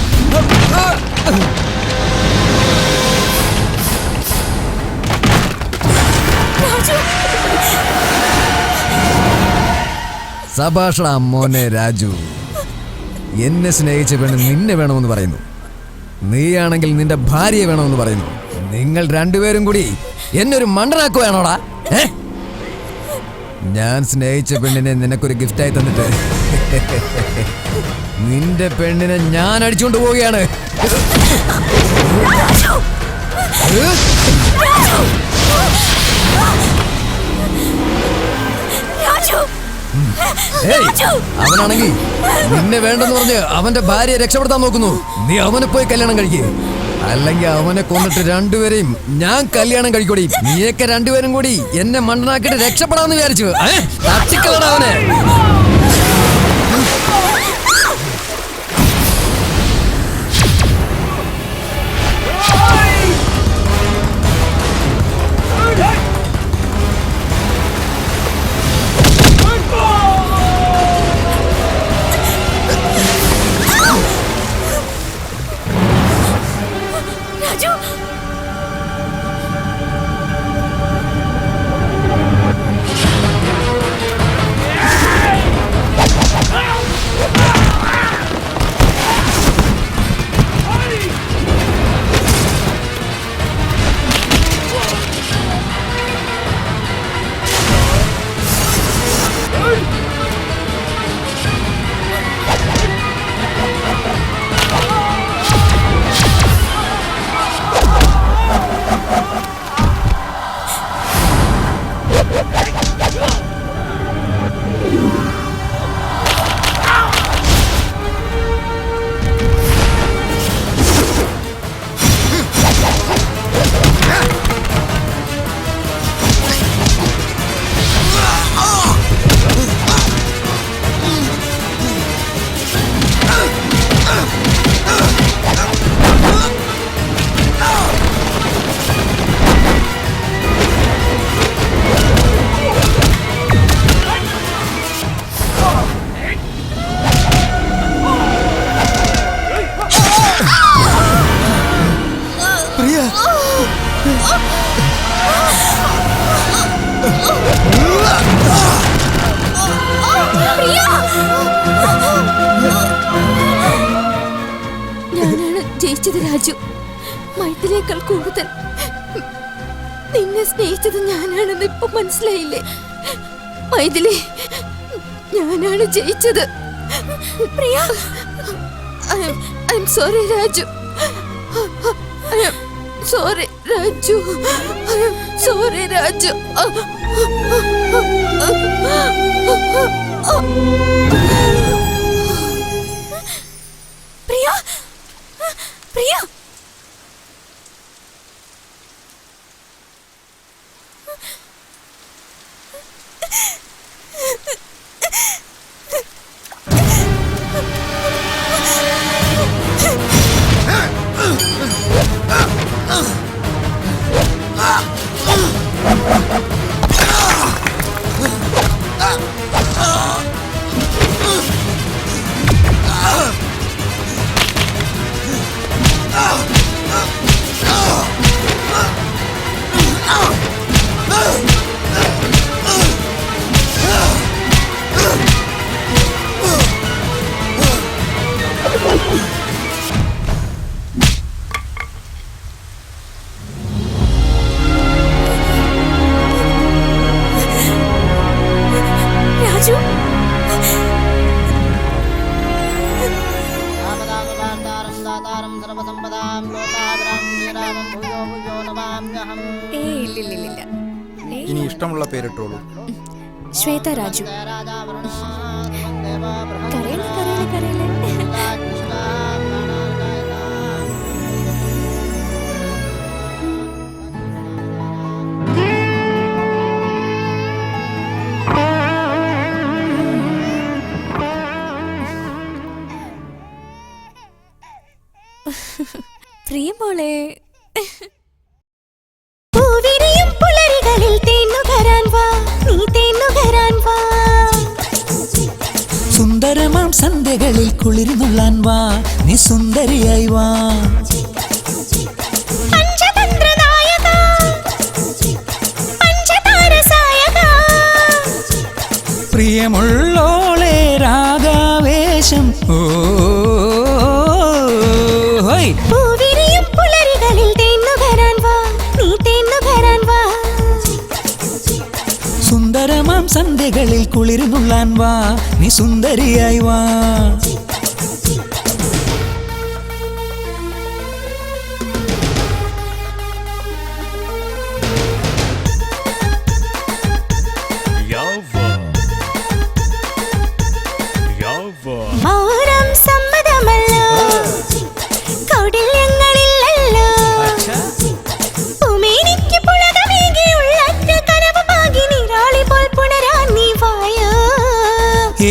സബാഷടാ മോനെ രാജു. എന്നെ സ്നേഹിച്ച പെണ്ണ് നിന്നെ വേണമെന്ന് പറയുന്നു. നീയാണെങ്കിൽ നിന്റെ ഭാര്യയെ വേണമെന്ന് പറയുന്നു. നിങ്ങൾ രണ്ടുപേരും കൂടി എന്നെ ഒരു മണ്ടനാക്കുകയാണോടാ? ഞാൻ സ്നേഹിച്ച പെണ്ണിനെ നിനക്കൊരു ഗിഫ്റ്റായി തന്നിട്ട് നിന്റെ പെണ്ണിനെ ഞാൻ അടിച്ചുകൊണ്ട് പോവുകയാണ്. അവനാണെങ്കിൽ നിന്നെ വേണ്ടെന്ന് പറഞ്ഞ് അവന്റെ ഭാര്യയെ രക്ഷപ്പെടുത്താൻ നോക്കുന്നു. നീ അവനെ പോയി കല്യാണം കഴിക്കുക. അല്ലെങ്കിൽ അവനെ കൊന്നിട്ട് രണ്ടുപേരെയും ഞാൻ കല്യാണം കഴിക്കൂടി. നീയൊക്കെ രണ്ടുപേരും കൂടി എന്നെ മണ്ടനാക്കിട്ട് രക്ഷപ്പെടാന്ന് വിചാരിച്ചു. തട്ടിക്കളടാ അവനെ. ജയിച്ചത് രാജു. മൈഥിലേക്കാൾ കൂടുതൽ നിന്നെ സ്നേഹിച്ചത് ഞാനാണെന്ന് ഇപ്പൊ മനസ്സിലായില്ലേ? മൈഥിലി, ഞാനാണ് ജയിച്ചത്. Priya, I am sorry Raju. I am sorry Raju. I am sorry Raju. Priya, Priya, Raju, ഇനി ഇഷ്ടമുള്ള പേരിട്ടോളൂ. ശ്വേത രാജു. കരയിലെ കരയിലെ കരയിലെ. പ്രിയമോളെ, പൂവിരിയും പുലരികളിൽ തേന്നുകരാൻ വാ, നീ തേന്നുകരാൻ വാ. സുന്ദരമാം സന്ധ്യകളിൽ കുളിർന്നുള്ളാൻ വാ, നീ സുന്ദരിയായി വാ. പഞ്ചതന്ത്ര നായക, പഞ്ചതാര സായക. പ്രിയമുള്ളോളെ രാഗാവേശം. ഓ പൂവിരിയും പുലരികളിൽ തേന്നുകരാൻ വാ, നീ തേന്നുകരാൻ വാ. സുന്ദരമാം സന്ധ്യകളിൽ കുളിർന്നുള്ളാൻ വാ, നീ സുന്ദരിയായി വാ. മൗനം സമ്മതമല്ലോ, കൗടില്യങ്ങളില്ലല്ലോ. ഉമേനിക്ക് പുളകമേകിയുള്ള കനവ് പാകി നീരാളി പോൽ പുണരാൻ നീ വായോ.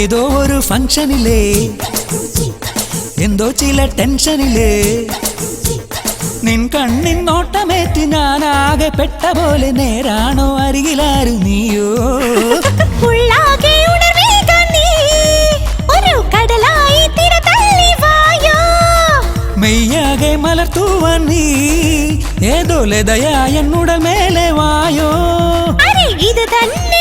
ഏതോ ഒരു ഫംഗ്ഷനിലേ എന്തോ ചില ടെൻഷനിലേ നിൻ കണ്ണിൻ നോട്ടമേറ്റ് ഞാനാകെ പെട്ട പോലെ. നേരാണോ അരികിലാരു നീയോ? ഉള്ളാകെ ഉണർവേകാൻ നീ ഒരു കടലായി തിര തള്ളി വായോ. മെയ്യാകെ മലർത്തുവാൻ നീ ഏതോ ലതയായ എന്നുടൽ മേലെ വായോ. അരെ ഇത് തന്നെ